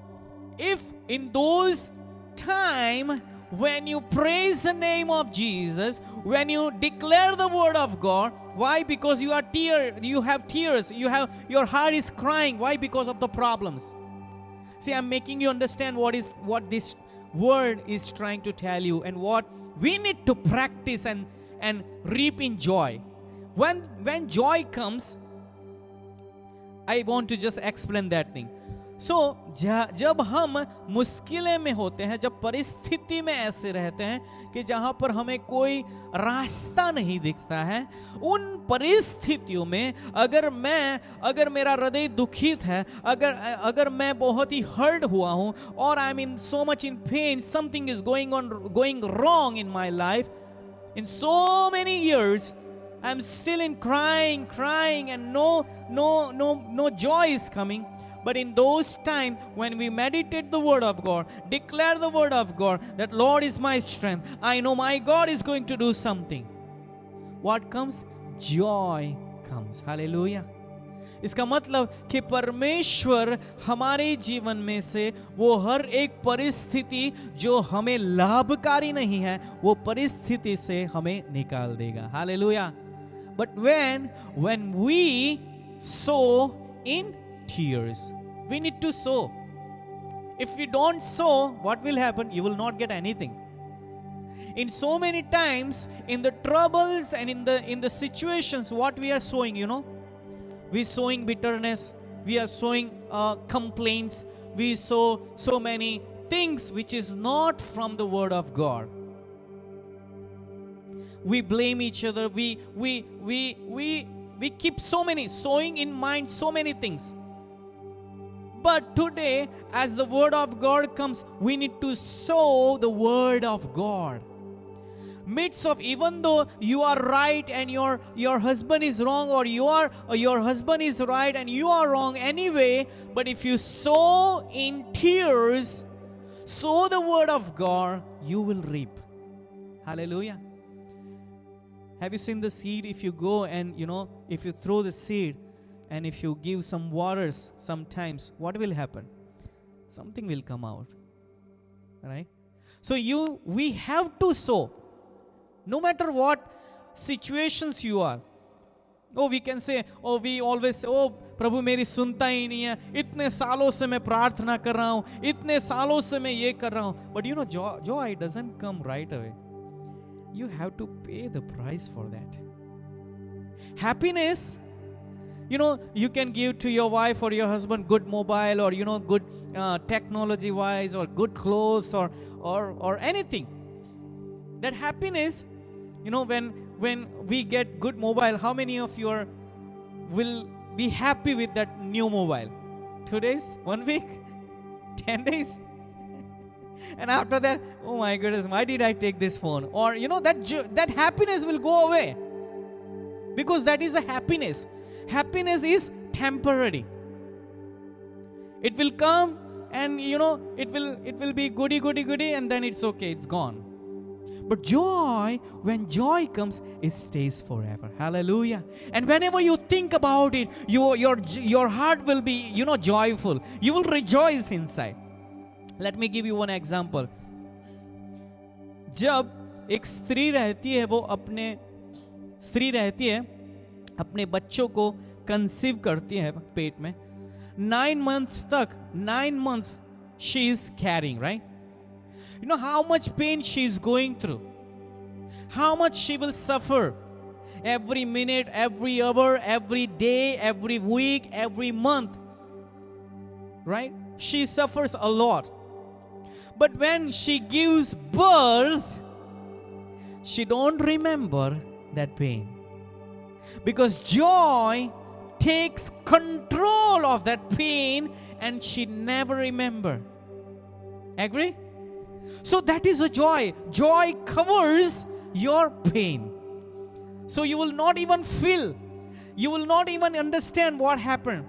if in those time when you praise the name of Jesus, when you declare the word of God, why? Because you have tears, your heart is crying. Why? Because of the problems. See, I'm making you understand what this word is trying to tell you, and what we need to practice and reap in joy. When joy comes, I want to just explain that thing. So जब हम मुश्किलें में होते हैं, जब परिस्थिति में ऐसे रहते हैं कि जहां पर हमें कोई रास्ता नहीं दिखता है, उन परिस्थितियों में अगर मेरा हृदय दुखित है, अगर मैं बहुत ही हर्ट हुआ हूं, और I am in so much in pen, something is going wrong in my life, in so many years I am still in crying and no joy is coming. But in those times when we meditate the word of God, declare the word of God, that Lord is my strength, I know my God is going to do something, what comes? Joy comes. Hallelujah. इसका मतलब कि परमेश्वर हमारे जीवन में से वो हर एक परिस्थिति जो हमें लाभकारी नहीं है, वो परिस्थिति से हमें निकाल देगा. Hallelujah. But when we sow in tears, we need to sow. If we don't sow, what will happen? You will not get anything. In so many times, in the troubles and in the situations, what we are sowing, we sowing bitterness, we are sowing complaints, we sow so many things which is not from the word of God. We blame each other. We keep sowing in mind so many things. But today, as the word of God comes, we need to sow the word of God. Midst of, even though you are right and your husband is wrong, or your husband is right and you are wrong anyway, but if you sow in tears, sow the word of God, you will reap. Hallelujah. Have you seen the seed? If you go and if you throw the seed, and if you give some waters sometimes, what will happen? Something will come out. Right? So we have to sow. No matter what situations you are. Oh, we can say, we always say, प्रभु मेरी सुनता ही नहीं है, इतने सालों से मैं प्रार्थना कर रहा हूँ, इतने सालों से मैं ये कर रहा हूँ. But joy doesn't come right away. You have to pay the price for that. Happiness, you can give to your wife or your husband good mobile, or good technology wise, or good clothes, or anything. That happiness, when we get good mobile, how many of you will be happy with that new mobile? 2 days, 1 week, 10 days, and after that, oh my goodness, why did I take this phone? Or that happiness will go away, because that is a happiness. Happiness is temporary. It will come and it will be goody, and then it's okay, it's gone. But joy, when joy comes, it stays forever. Hallelujah. And whenever you think about it, your heart will be joyful. You will rejoice inside. Let me give you one example. जब एक स्त्री रहती है अपने बच्चों को conceive करती है पेट में, 9 months she is carrying, right? You know how much pain she is going through, how much she will suffer every minute, every hour, every day, every week, every month, right? She suffers a lot. But when she gives birth, she don't remember that pain. Because joy takes control of that pain, and she never remember. Agree? So that is a joy. Joy covers your pain. So you will not even feel, you will not even understand what happened.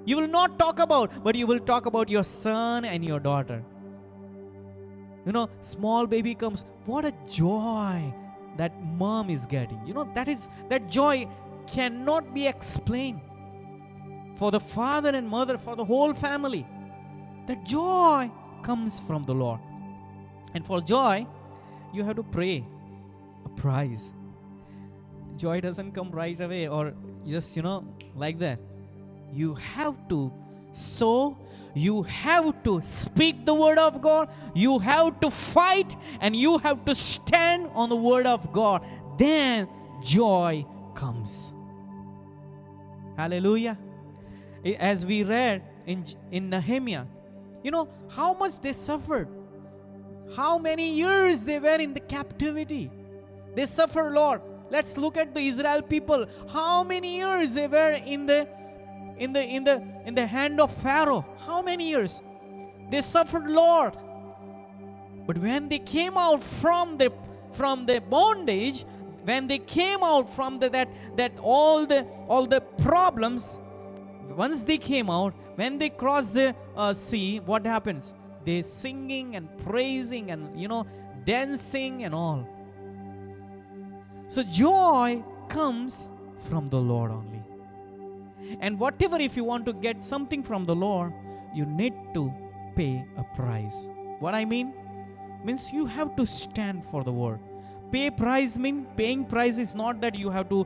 You will not talk about, but you will talk about your son and your daughter. You know, small baby comes, what a joy that mom is getting. You know, that joy cannot be explained. For the father and mother, for the whole family, that joy comes from the Lord. And for joy, you have to pray a price. Joy doesn't come right away or just, like that. You have to sow, you have to speak the word of God, you have to fight, and you have to stand on the word of God. Then joy comes. Hallelujah. As we read in Nehemiah, how much they suffered. How many years they were in the captivity. They suffered, Lord. Let's look at the Israel people. How many years they were in the hand of Pharaoh. How many years? They suffered, Lord. But when they came out from the bondage, when they came out from that all the problems, once they came out, when they crossed the sea, what happens? They singing and praising and dancing and all. So joy comes from the Lord only. And whatever, if you want to get something from the Lord, you need to pay a price. What I mean? Means you have to stand for the word. Paying price is not that you have to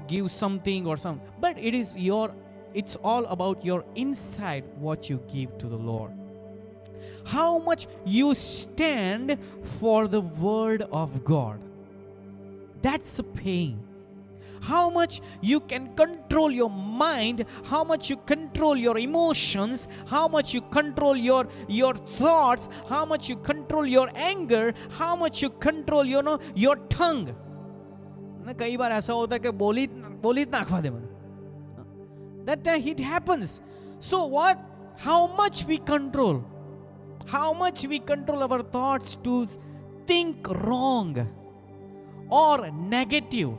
give something or something, but it's all about your inside, what you give to the Lord. How much you stand for the word of God. That's a pain. How much you can control your mind, how much you control your emotions, how much you control your thoughts, how much you control your anger, how much you control your tongue. कई बार ऐसा होता है कि बोली नाखवा दे मन. That it happens. So what? How much we control? How much we control our thoughts to think wrong or negative,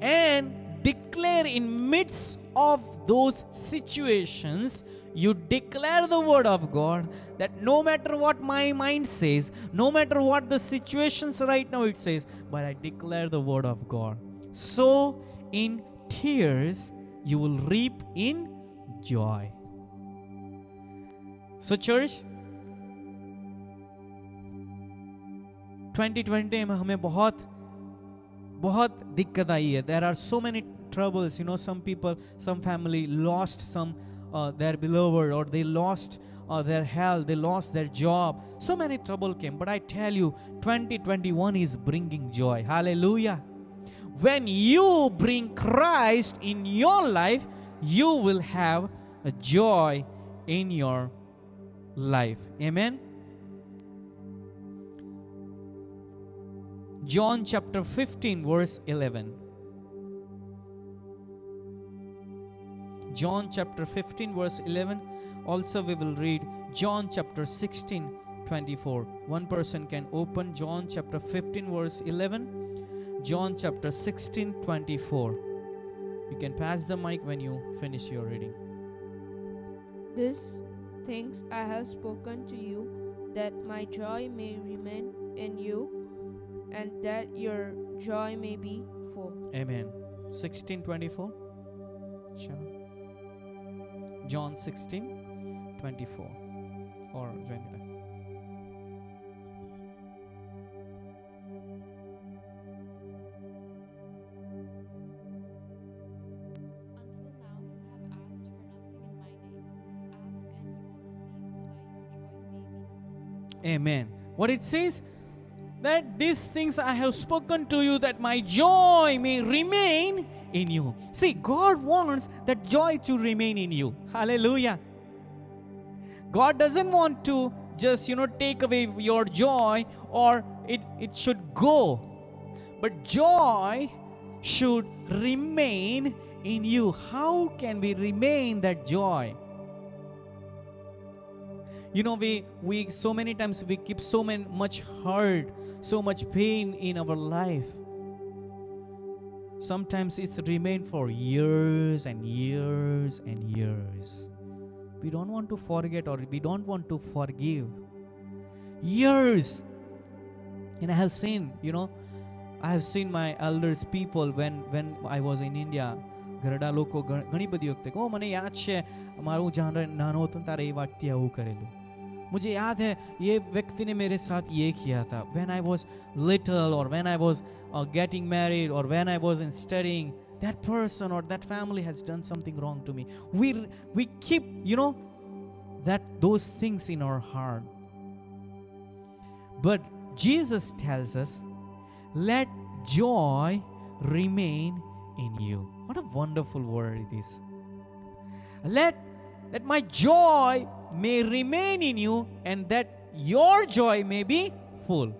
and declare in midst of those situations, you declare the word of God, that no matter what my mind says, no matter what the situations right now it says, but I declare the word of God. So in tears you will reap in joy. So church, 2020 में हमें बहुत दिक्कत आई है. There are so many troubles. Some family lost their beloved, or they lost their health, they lost their job. So many trouble came. But I tell you, 2021 is bringing joy. Hallelujah. When you bring Christ in your life, you will have a joy in your life. Amen. John chapter 15 verse 11. John chapter 15 verse 11. Also we will read John chapter 16 24. One person can open John chapter 15 verse 11. John chapter 16 24. You can pass the mic when you finish your reading. These things I have spoken to you, that my joy may remain in you, and that your joy may be full. Amen. 16:24. John 16:24. Or join me. Amen. What it says? That these things I have spoken to you, that my joy may remain in you. See, God wants that joy to remain in you. Hallelujah. God doesn't want to just, take away your joy, or it should go. But joy should remain in you. How can we remain that joy? We so many times we keep so much hurt, so much pain in our life. sometimes it's remained for years and years and years. We don't want to forget, or we don't want to forgive. Years. And I have seen, I have seen my elders people when I was in India. ઘરડા લોકો ઘણી બધી વખતે કહો મને યાદ છે મારું જ્યારે નાનો હતો ત્યારે એ વ્યક્તિ આવું કરેલું. मुझे याद है ये व्यक्ति ने मेरे साथ ये किया था. When I was little, or when I was getting married, or when I was studying, that person or that family has done something wrong to me. We keep, that those things in our heart. But Jesus tells us, let joy remain in you. What a wonderful word it is. Let my joy may remain in you, and that your joy may be full.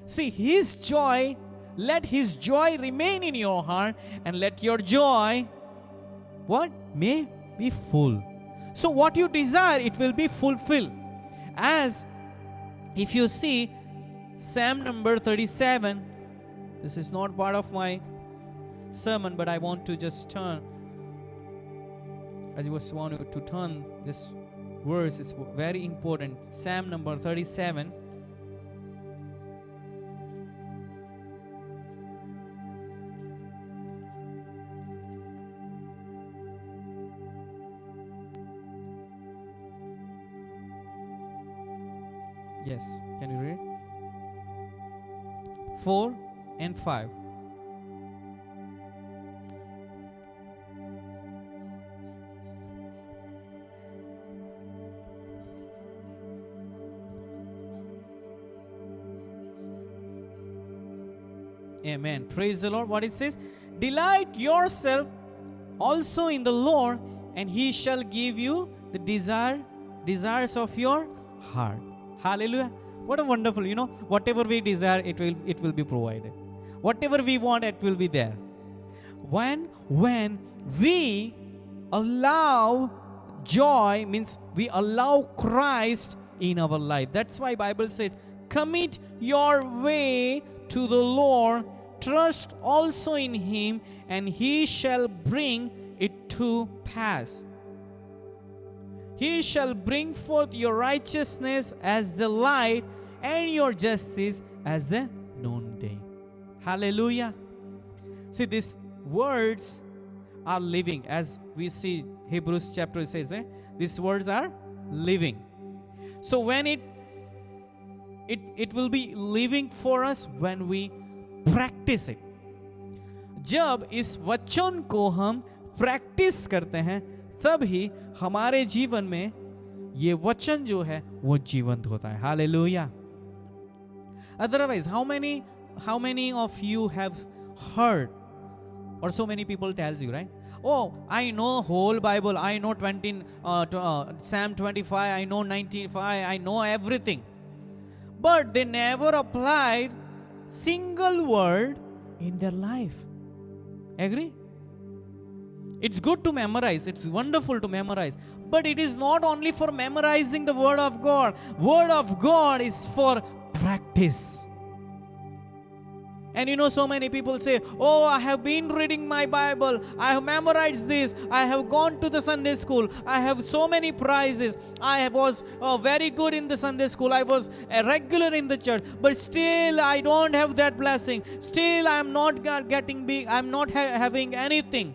See, his joy, let his joy remain in your heart, and let your joy, what? May be full. So what you desire, it will be fulfilled. As if you see Psalm number 37, this is not part of my sermon, but I want to just turn. I just want to turn this verse. It's very important. Psalm number 37. Yes, can you read? 4 and 5. Amen. Praise the Lord. What it says? Delight yourself also in the Lord, and he shall give you the desires of your heart. Hallelujah. What a wonderful, whatever we desire, it will be provided. Whatever we want, it will be there. When we allow joy, means we allow Christ in our life. That's why Bible says, commit your way to the Lord, trust also in him, and he shall bring it to pass. He shall bring forth your righteousness as the light, and your justice as the noonday. Hallelujah. See, these words are living. As we see Hebrews chapter says, these words are living. So when it will be living for us when we practice it. जब इस वचन को हम practice करते हैं, तब ही हमारे जीवन में ये वचन जो है वो जीवंत होता है. Hallelujah. Otherwise, how many of you have heard, or so many people tells you, right? Oh, I know whole Bible. I know Psalm 25. I know 95. I know everything. But they never applied single word in their life. Agree? It's good to memorize. It's wonderful to memorize. But it is not only for memorizing the Word of God. Word of God is for practice. And so many people say, oh, I have been reading my Bible. I have memorized this. I have gone to the Sunday school. I have so many prizes. I was very good in the Sunday school. I was a regular in the church. But still, I don't have that blessing. Still, I am not getting big. I am not having anything.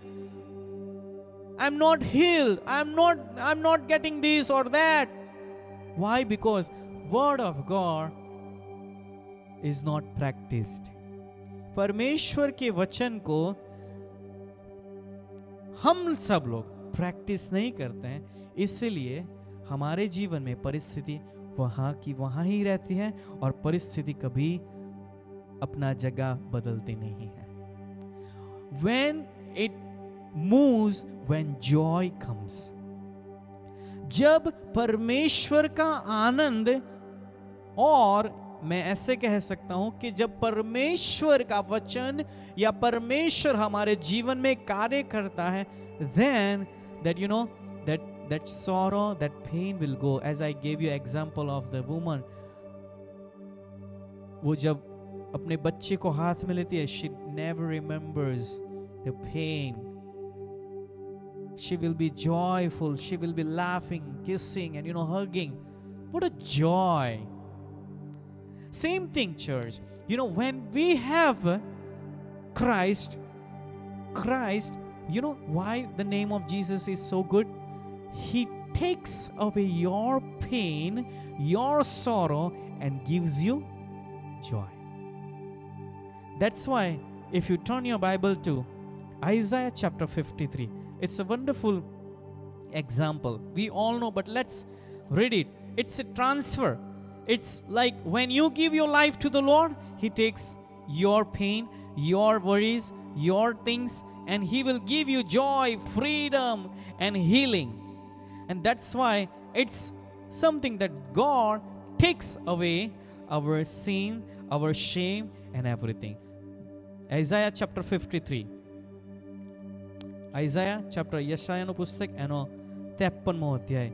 I am not healed. I am not getting this or that. Why? Because Word of God is not practiced. परमेश्वर के वचन को हम सब लोग practice नहीं करते हैं, इसलिए हमारे जीवन में परिस्थिति वहां की वहां ही रहती है और परिस्थिति कभी अपना जगह बदलती नहीं है. When it moves, when joy comes, जब परमेश्वर का आनंद, और मैं ऐसे कह सकता हूं कि जब परमेश्वर का वचन या परमेश्वर हमारे जीवन में कार्य करता है, then that sorrow, that pain will go. As I gave you example of the woman, वो जब अपने बच्चे को हाथ में लेती है, she never remembers the pain. She will be joyful. She will be laughing, kissing, and hugging. What a joy. Same thing, church. When we have Christ, why the name of Jesus is so good? He takes away your pain, your sorrow, and gives you joy. That's why if you turn your Bible to Isaiah chapter 53, it's a wonderful example. We all know, but let's read it. It's a transfer. It's like when you give your life to the Lord, He takes your pain, your worries, your things, and He will give you joy, freedom, and healing. And that's why it's something that God takes away our sin, our shame, and everything. Isaiah chapter 53. Isaiah chapter યશાયાનું પુસ્તક એનો 53મો અધ્યાય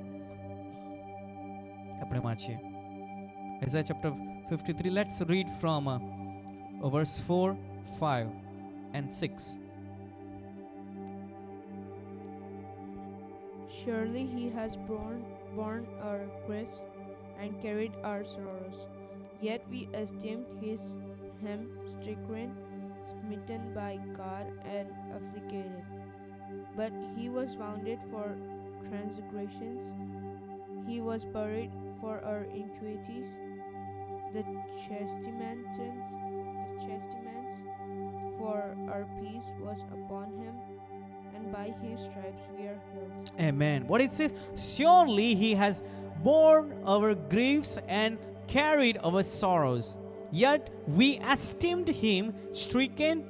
આપણે વાંચીએ. Isaiah chapter 53. Let's read from verse 4, 5, and 6. Surely He has borne our griefs and carried our sorrows. Yet we esteemed Him stricken, smitten by God, and afflicted. But He was wounded for transgressions, He was buried for our iniquities. The chastisement for our peace was upon Him, and by His stripes we are healed. Amen. What it says, surely He has borne our griefs and carried our sorrows. Yet we esteemed Him stricken,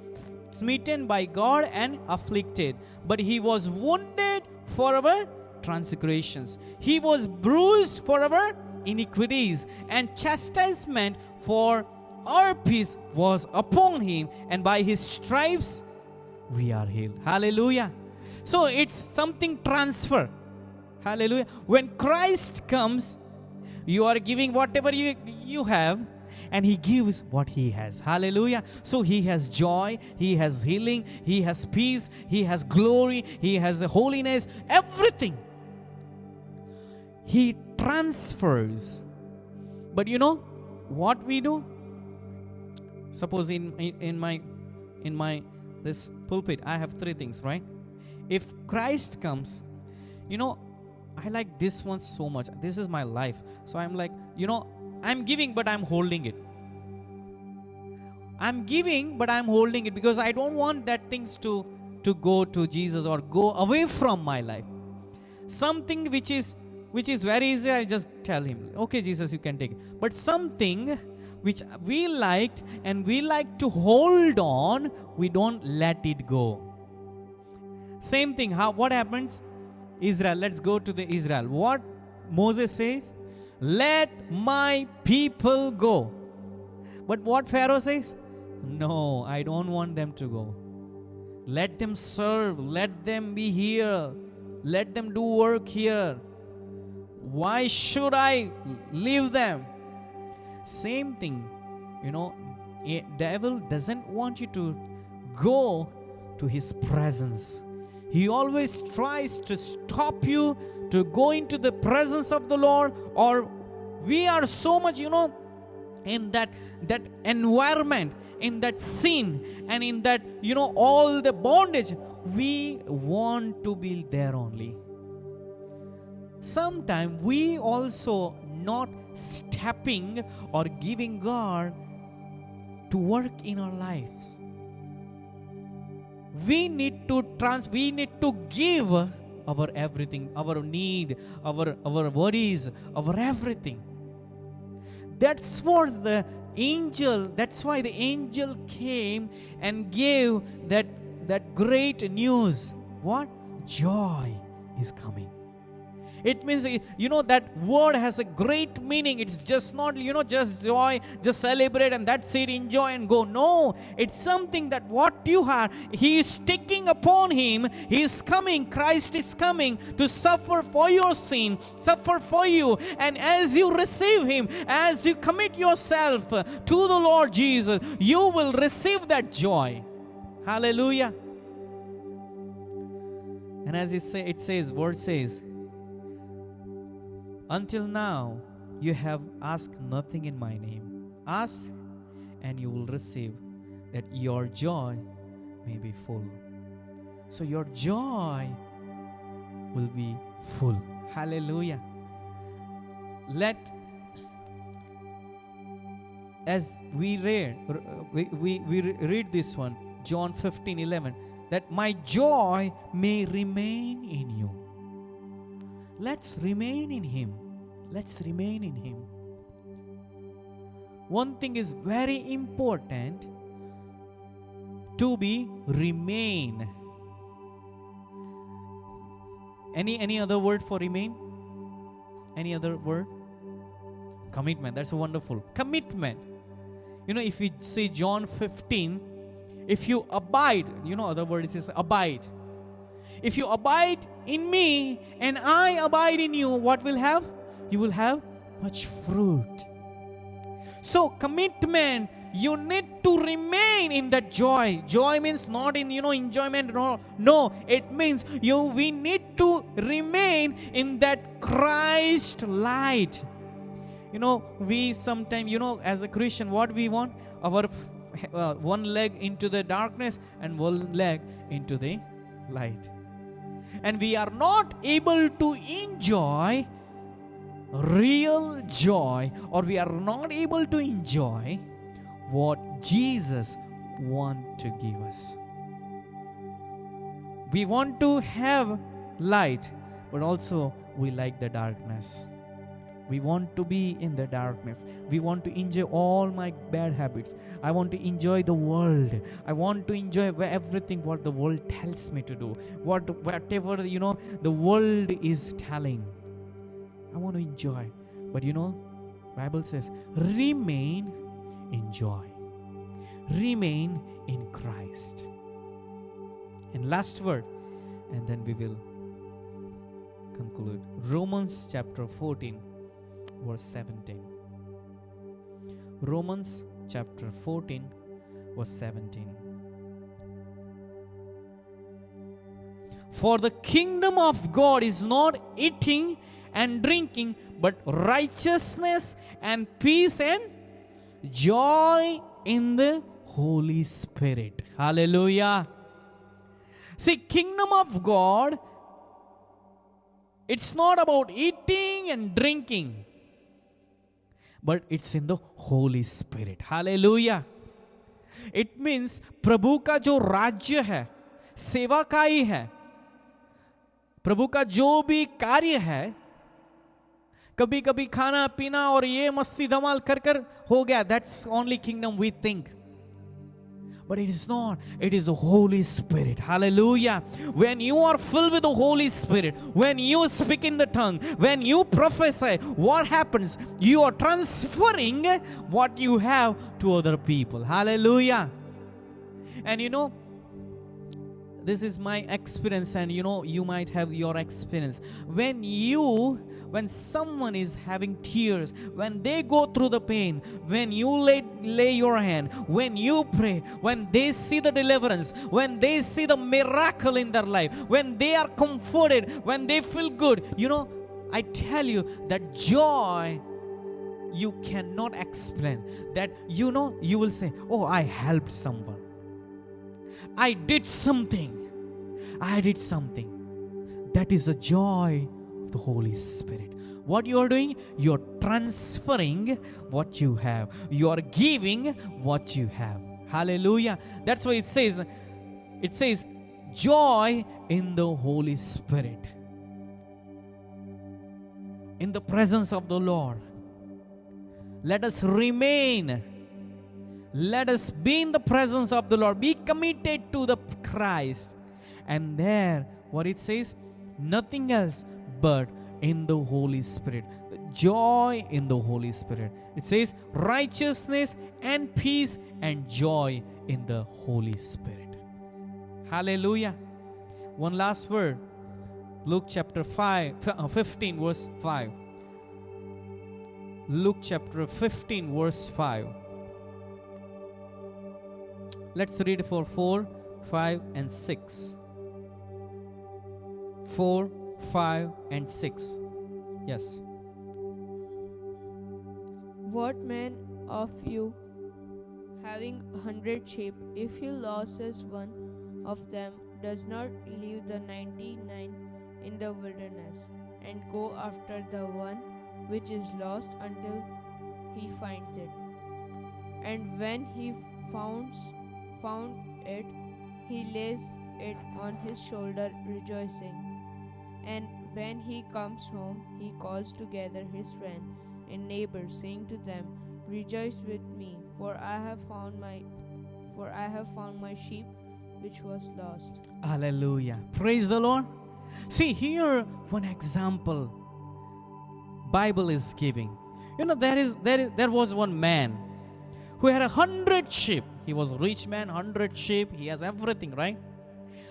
smitten by God, and afflicted. But He was wounded for our transgressions, He was bruised for our iniquities, and chastisement for our peace was upon Him, and by His stripes we are healed. Hallelujah. So it's something transfer. Hallelujah. When Christ comes, you are giving whatever you have, and He gives what He has. Hallelujah. So He has joy, He has healing, He has peace, He has glory, He has holiness, everything. He transfers. But what we do? Suppose in my this pulpit, I have 3 things, right? If Christ comes, I like this one so much. This is my life. So I'm like, I'm giving, but I'm holding it. I'm giving, but I'm holding it because I don't want that things to go to Jesus or go away from my life. Something which is very easy, I just tell Him, okay, Jesus, you can take it. But something which we liked and we like to hold on, we don't let it go. Same thing. What happens? Israel. Let's go to the Israel. What Moses says? Let my people go. But what Pharaoh says? No, I don't want them to go. Let them serve. Let them be here. Let them do work here. Why should I leave them? Same thing. Devil doesn't want you to go to his presence. He always tries to stop you to go into the presence of the Lord, or we are so much, in that environment, in that sin, and in that, all the bondage. We want to be there only. Sometimes we also not stepping or giving God to work in our lives. We need to give our everything, our need, our worries, our everything. That's why the angel came and gave that great news. What? Joy is coming. It means, that word has a great meaning. It's just not, just joy, just celebrate and that's it, enjoy and go. No, it's something that what you have, He is taking upon Him. He is coming, Christ is coming to suffer for your sin, suffer for you. And as you receive Him, as you commit yourself to the Lord Jesus, you will receive that joy. Hallelujah. And as it says, word says, until now you have asked nothing in my name. Ask and you will receive, that your joy may be full. So your joy will be full. Hallelujah. As we read, we read this one, John 15:11, that my joy may remain in you. Let's remain in Him. Let's remain in Him. One thing is very important, to be remain. Any other word for remain? Any other word? Commitment. That's wonderful. Commitment. If we say John 15, if you abide, other word is abide. If you abide in me and I abide in you, what will have? You will have much fruit. So commitment, you need to remain in that joy. Joy means not in enjoyment. No, it means we need to remain in that Christ light. We sometimes, as a Christian, what we want? Our one leg into the darkness and one leg into the light. And we are not able to enjoy real joy, or we are not able to enjoy what Jesus wants to give us. We want to have light, but also we like the darkness. We want to be in the darkness. We want to enjoy all my bad habits. I want to enjoy the world. I want to enjoy everything what the world tells me to do. Whatever, the world is telling. I want to enjoy. But Bible says, remain in joy. Remain in Christ. And last word, and then we will conclude. Romans chapter 14. Verse 17. Romans chapter 14, verse 17. For the kingdom of God is not eating and drinking, but righteousness and peace and joy in the Holy Spirit. Hallelujah. See, kingdom of God, it's not about eating and drinking, but it's in the Holy Spirit. Hallelujah. It means प्रभु का जो राज्य है, सेवाकाई है, प्रभु का जो भी कार्य है, कभी कभी खाना पीना और ये मस्ती धमाल कर कर हो गया. That's only kingdom we think. But it is not. It is the Holy Spirit. Hallelujah. When you are filled with the Holy Spirit, when you speak in the tongue, when you prophesy, what happens? You are transferring what you have to other people. Hallelujah. And this is my experience, and you might have your experience. When someone is having tears, when they go through the pain, when you lay your hand, when you pray, when they see the deliverance, when they see the miracle in their life, when they are comforted, when they feel good, I tell you that joy you cannot explain. That you will say, oh, I helped someone. I did something. That is the joy of the Holy Spirit. What you are doing? You are transferring what you have. You are giving what you have. Hallelujah. That's why it says joy in the Holy Spirit. In the presence of the Lord. Let us remain. Let us be in the presence of the Lord. Be committed to the Christ. And there, what it says? Nothing else but in the Holy Spirit. Joy in the Holy Spirit. It says righteousness and peace and joy in the Holy Spirit. Hallelujah. One last word. Luke chapter 15 verse 5. Luke chapter 15 verse 5. Let's read for 4, 5 and 6. 4, 5, and 6. Yes. What man of you, having 100 sheep, if he loses one of them, does not leave the 99 in the wilderness, and go after the one which is lost until he finds it? And when he found it, he lays it on his shoulder, rejoicing. And when he comes home, he calls together his friends and neighbors, saying to them, Rejoice with me, for I have found my sheep which was lost. Hallelujah. Praise the Lord. See here one example Bible is giving. There was one man who had 100 sheep. He was a rich man, 100 sheep. He has everything, right?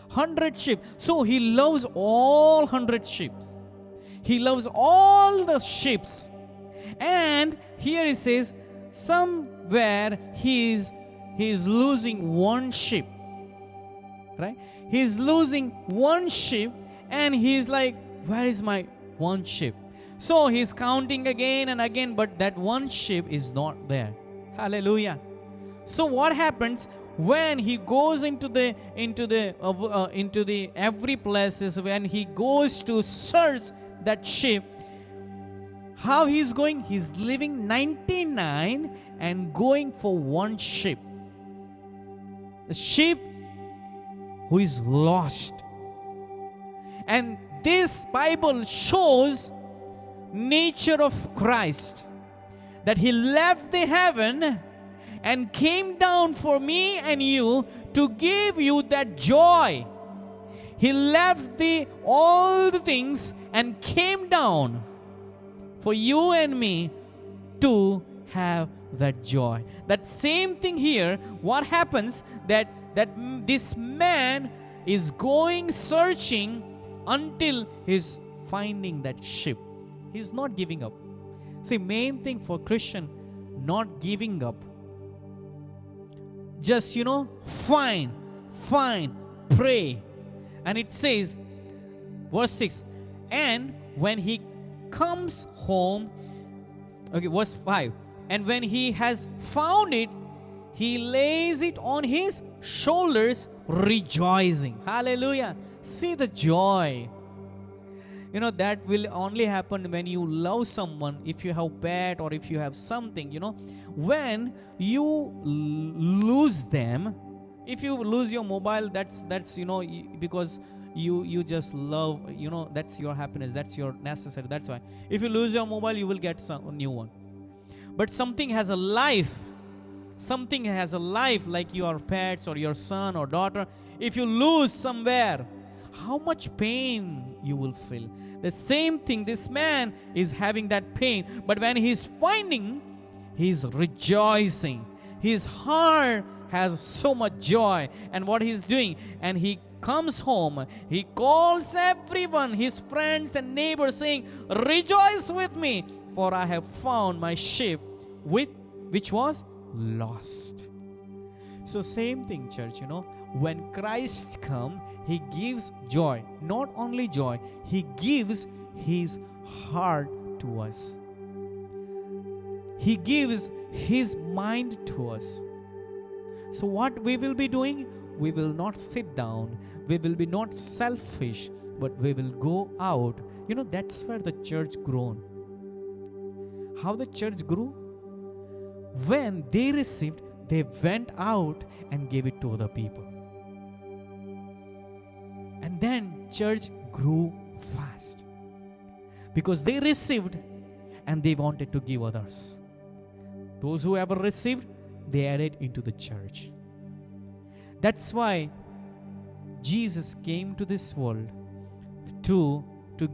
100 sheep. So he loves all 100 sheep. He loves all the sheep. And here he says, somewhere he is losing one sheep. Right? He's losing one sheep, and he's like, where is my one sheep? So he's counting again and again, but that one sheep is not there. Hallelujah. So what happens when he goes into the every places, when he goes to search that sheep, how he's going? He's leaving 99 and going for one sheep. The sheep who is lost. And this Bible shows nature of Christ, that he left the heaven and came down for me and you to give you that joy. He left all the things and came down for you and me to have that joy. That same thing here, what happens that this man is going searching until he's finding that sheep. He's not giving up. See, main thing for Christian, not giving up. Just, find, pray. And it says, verse 6, and when he comes home, verse 5, and when he has found it, he lays it on his shoulders, rejoicing. Hallelujah. See the joy. That will only happen when you love someone. If you have pet or if you have something, when you lose them, if you lose your mobile, that's because you just love, that's your happiness, that's your necessary. That's why if you lose your mobile, you will get a new one. But something has a life. Something has a life, like your pets or your son or daughter. If you lose somewhere, how much pain you will feel. The same thing, this man is having that pain, but when he's finding, he's rejoicing. His heart has so much joy. And what he's doing, and he comes home, he calls everyone, his friends and neighbors, saying, Rejoice with me, for I have found my sheep which was lost. So same thing, church, when Christ comes, he gives joy. Not only joy, he gives his heart to us. He gives his mind to us. So what we will be doing? We will not sit down. We will be not selfish, but we will go out. That's where the church grown. How the church grew? When they received, they went out and gave it to other people. And then church grew fast. Because they received and they wanted to give others. Those who ever received, they added into the church. That's why Jesus came to this world to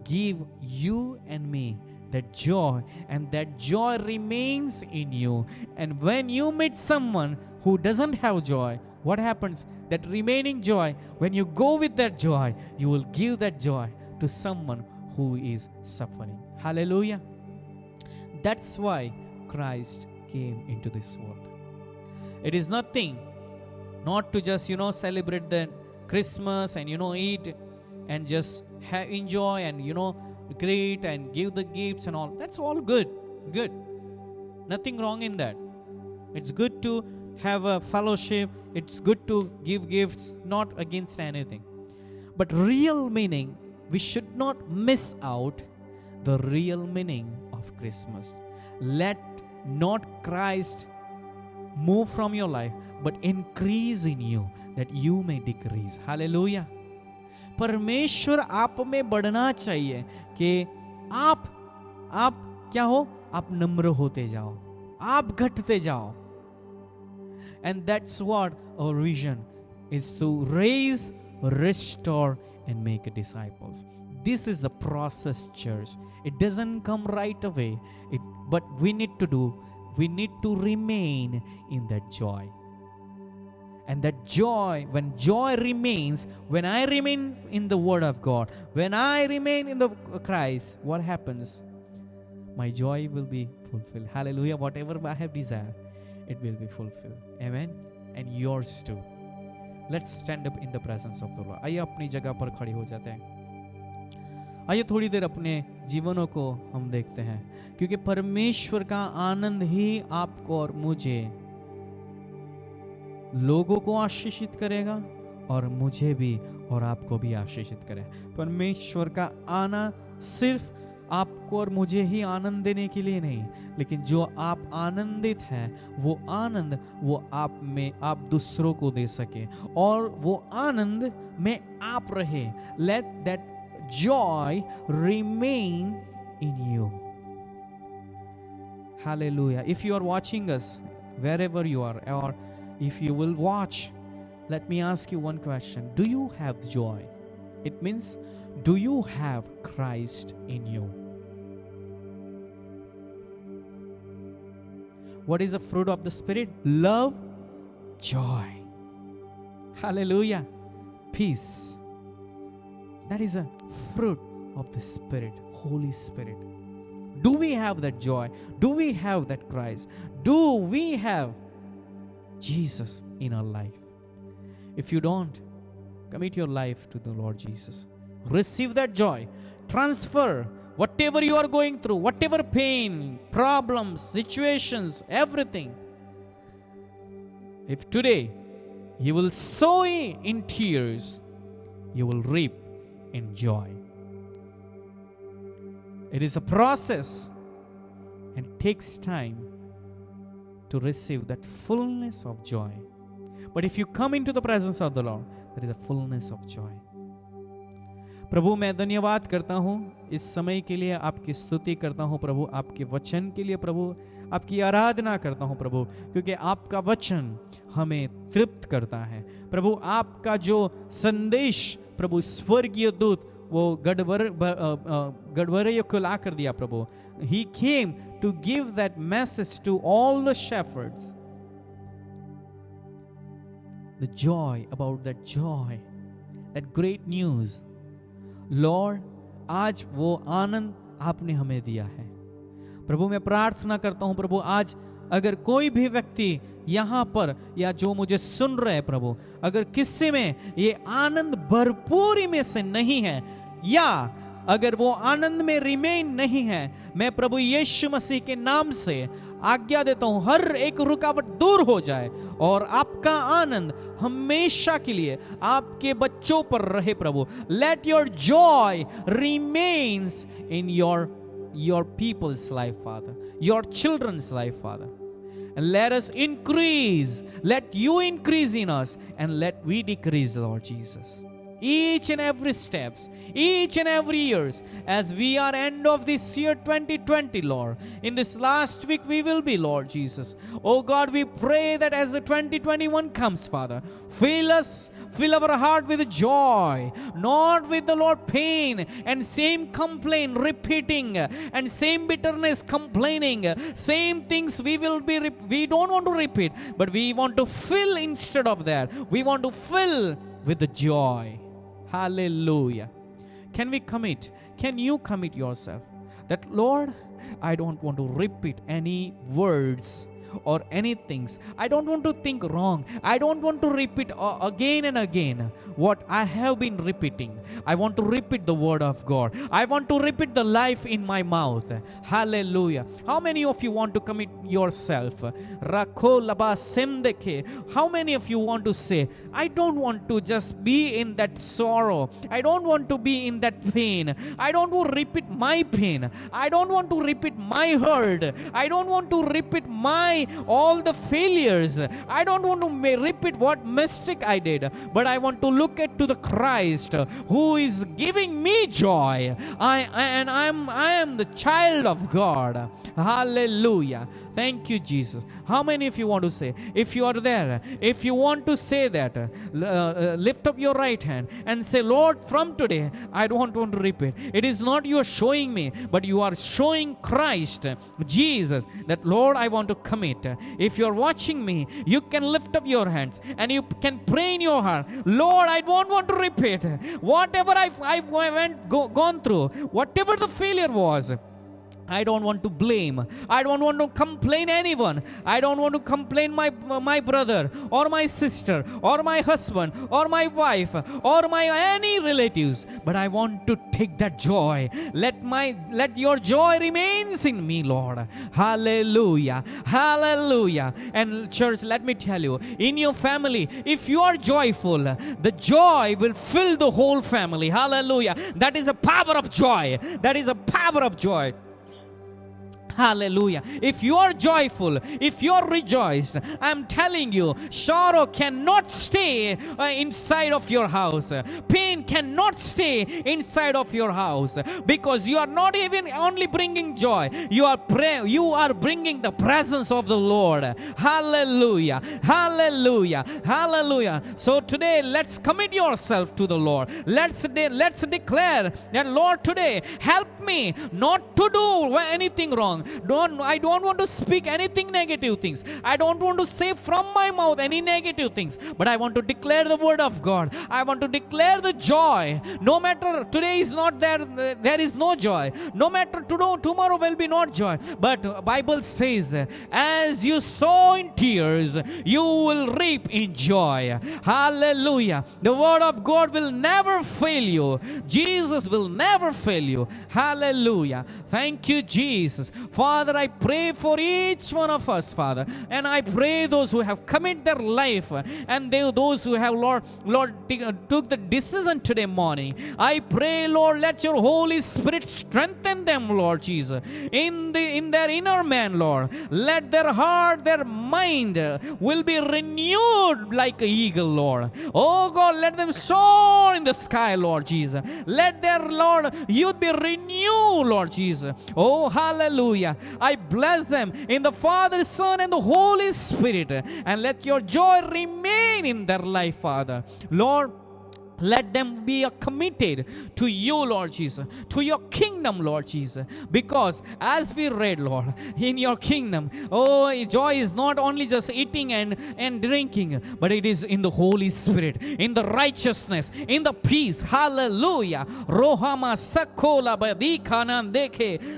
give you and me that joy, and that joy remains in you. And when you meet someone who doesn't have joy, what happens? That remaining joy, when you go with that joy, you will give that joy to someone who is suffering. Hallelujah. That's why Christ came into this world. It is nothing not to just, celebrate the Christmas and, eat and just enjoy and greet and give the gifts and all. That's all good. Nothing wrong in that. It's good to have a fellowship. It's good to give gifts, not against anything. But real meaning, we should not miss out the real meaning of Christmas. Let not Christ move from your life, but increase in you, that you may decrease. Hallelujah. परमेश्वर आप में बढ़ना चाहिए कि आप क्या हो, आप नम्र होते जाओ, आप घटते जाओ. And that's what our vision is, to raise, restore and make disciples. This is the process, church. It doesn't come right away. But we need to remain in that joy. And that joy, when joy remains, when I remain in the Word of God, when I remain in the Christ, what happens? My joy will be fulfilled. Hallelujah. Whatever I have desired, it will be fulfilled. Amen. And yours too. Let's stand up in the presence of the Lord. आइए अपनी जगह पर खड़े हो जाते हैं. आइए थोड़ी देर अपने जीवनों को हम देखते हैं, क्योंकि परमेश्वर का आनंद ही आपको और मुझे, लोगों को आशीषित करेगा और मुझे भी और आपको भी आशीषित करे. परमेश्वर का आना सिर्फ आपको और मुझे ही आनंद देने के लिए नहीं, लेकिन जो आप आनंदित हैं वो आनंद वो आप में आप दूसरों को दे सके और वो आनंद में आप रहे. Let that Joy remains in you. Hallelujah. If you are watching us wherever you are, or if you will watch, let me ask you one question. Do you have joy? It means, do you have Christ in you? What is the fruit of the Spirit? Love, joy. Hallelujah. Peace. That is a fruit of the Spirit, Holy Spirit. Do we have that joy? Do we have that Christ? Do we have Jesus in our life? If you don't, commit your life to the Lord Jesus. Receive that joy. Transfer whatever you are going through, whatever pain, problems, situations, everything. If today you will sow in tears, you will reap in joy. It is a process and takes time to receive that fullness of joy. But if you come into the presence of the Lord, there is a fullness of joy. प्रभु मैं धन्यवाद करता हूँ इस समय के लिए, आपकी स्तुति करता हूँ प्रभु, आपके वचन के लिए प्रभु, आपकी आराधना करता हूँ प्रभु, क्योंकि आपका वचन हमें तृप्त करता है प्रभु. आपका जो संदेश प्रभु स्वर्गीय दूत वो गड़बड़ियों को ला कर दिया प्रभु. He came to give that message to all the shepherds. The joy, about that joy, that great news. Lord, आज वो आनंद आपने हमें दिया है प्रभु. मैं प्रार्थना करता हूं प्रभु, आज अगर कोई भी व्यक्ति यहाँ पर या जो मुझे सुन रहे हैं प्रभु, अगर किसी में ये आनंद भरपूरी में से नहीं है, या अगर वो आनंद में रिमेन नहीं है, मैं प्रभु यीशु मसीह के नाम से आज्ञा देता हूं हर एक रुकावट दूर हो जाए और आपका आनंद हमेशा के लिए आपके बच्चों पर रहे प्रभु. Let your joy remains in your people's life, Father, your children's life, Father. And let us increase, let you increase in us, and let we decrease, Lord Jesus. Each and every steps, each and every years, as we are end of this year 2020, Lord, in this last week we will be, Lord Jesus. Oh God, we pray that as the 2021 comes, Father, fill our heart with joy, not with the Lord pain and same complaint repeating and same bitterness complaining, same things we don't want to repeat, but we want to fill instead of that. We want to fill with the joy. Hallelujah. Can we commit? Can you commit yourself that, Lord, I don't want to repeat any words or anything. I don't want to think wrong. I don't want to repeat again and again what I have been repeating. I want to repeat the word of God. I want to repeat the life in my mouth. Hallelujah. How many of you want to commit yourself? How many of you want to say, I don't want to just be in that sorrow. I don't want to be in that pain. I don't want to repeat my pain. I don't want to repeat my hurt. I don't want to repeat my all the failures. I don't want to repeat what mistake I did. But I want to look at to the Christ who is giving me joy. I am the child of God. Hallelujah. Thank you, Jesus. How many of you want to say? If you are there, if you want to say that, lift up your right hand and say, Lord, from today, I don't want to repeat. It is not you are showing me, but you are showing Christ, Jesus, that Lord, I want to commit. If you are watching me, you can lift up your hands and you can pray in your heart, Lord, I don't want to repeat. Whatever I've gone through, whatever the failure was, I don't want to blame. I don't want to complain anyone. I don't want to complain my brother or my sister or my husband or my wife or my any relatives. But I want to take that joy. Let your joy remains in me, Lord. Hallelujah. Hallelujah. And church, let me tell you, in your family, if you are joyful, the joy will fill the whole family. Hallelujah. That is a power of joy. That is a power of joy. Hallelujah. If you are joyful, if you are rejoiced, I'm telling you, sorrow cannot stay inside of your house. Pain cannot stay inside of your house, because you are not even only bringing joy, you are bringing the presence of the Lord. Hallelujah. Hallelujah. Hallelujah. So today, let's commit yourself to the Lord. Let's declare that, Lord, today help me not to do anything wrong. I don't want to speak anything negative things. I don't want to say from my mouth any negative things, but I want to declare the word of God. I want to declare the joy. No matter today is not there, there is no joy. No matter tomorrow will be not joy. But Bible says, as you sow in tears, you will reap in joy. Hallelujah. The word of God will never fail you. Jesus will never fail you. Hallelujah. Thank you, Jesus. Father, I pray for each one of us, Father. And I pray those who have committed their life and those who have, Lord, took the decision today morning. I pray, Lord, let your Holy Spirit strengthen them, Lord Jesus, in their inner man, Lord. Let their heart, their mind will be renewed like an eagle, Lord. Oh God, let them soar in the sky, Lord Jesus. Let their, Lord, youth be renewed, Lord Jesus. Oh, hallelujah. I bless them in the Father, Son, and the Holy Spirit. And let your joy remain in their life, Father. Lord, let them be committed to you, Lord Jesus, to your kingdom, Lord Jesus. Because as we read, Lord, in your kingdom, oh, joy is not only just eating and drinking, but it is in the Holy Spirit, in the righteousness, in the peace. Hallelujah. Rohama sakola badikanan.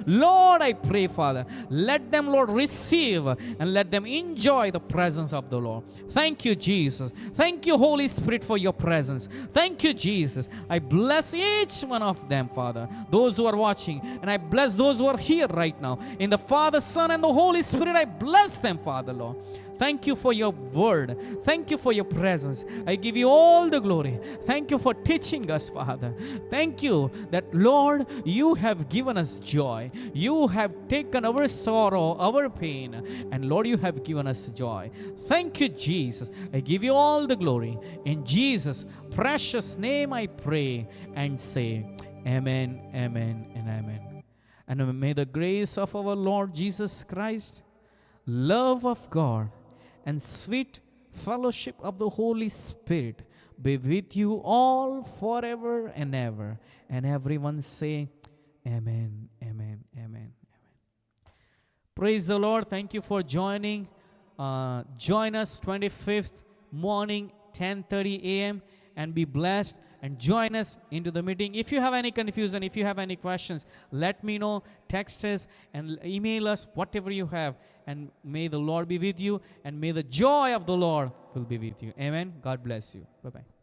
Lord, I pray, Father, let them, Lord, receive and let them enjoy the presence of the Lord. Thank you, Jesus. Thank you, Holy Spirit, for your presence. Thank you, Jesus. I bless each one of them, Father, those who are watching, and I bless those who are here right now. In the Father, Son, and the Holy Spirit, I bless them, Father, Lord. Thank you for your word. Thank you for your presence. I give you all the glory. Thank you for teaching us, Father. Thank you that, Lord, you have given us joy. You have taken our sorrow, our pain, and Lord, you have given us joy. Thank you, Jesus. I give you all the glory. In Jesus' precious name I pray and say, amen, amen, and amen. And may the grace of our Lord Jesus Christ, love of God, and sweet fellowship of the Holy Spirit be with you all forever and ever. And everyone say, amen, amen, amen, amen. Praise the Lord. Thank you for joining. Join us 25th morning, 10:30 a.m. and be blessed. and join us into the meeting. If you have any confusion, if you have any questions, let me know. Text us and email us, whatever you have. And may the Lord be with you, and may the joy of the Lord will be with you. Amen. God bless you. Bye-bye.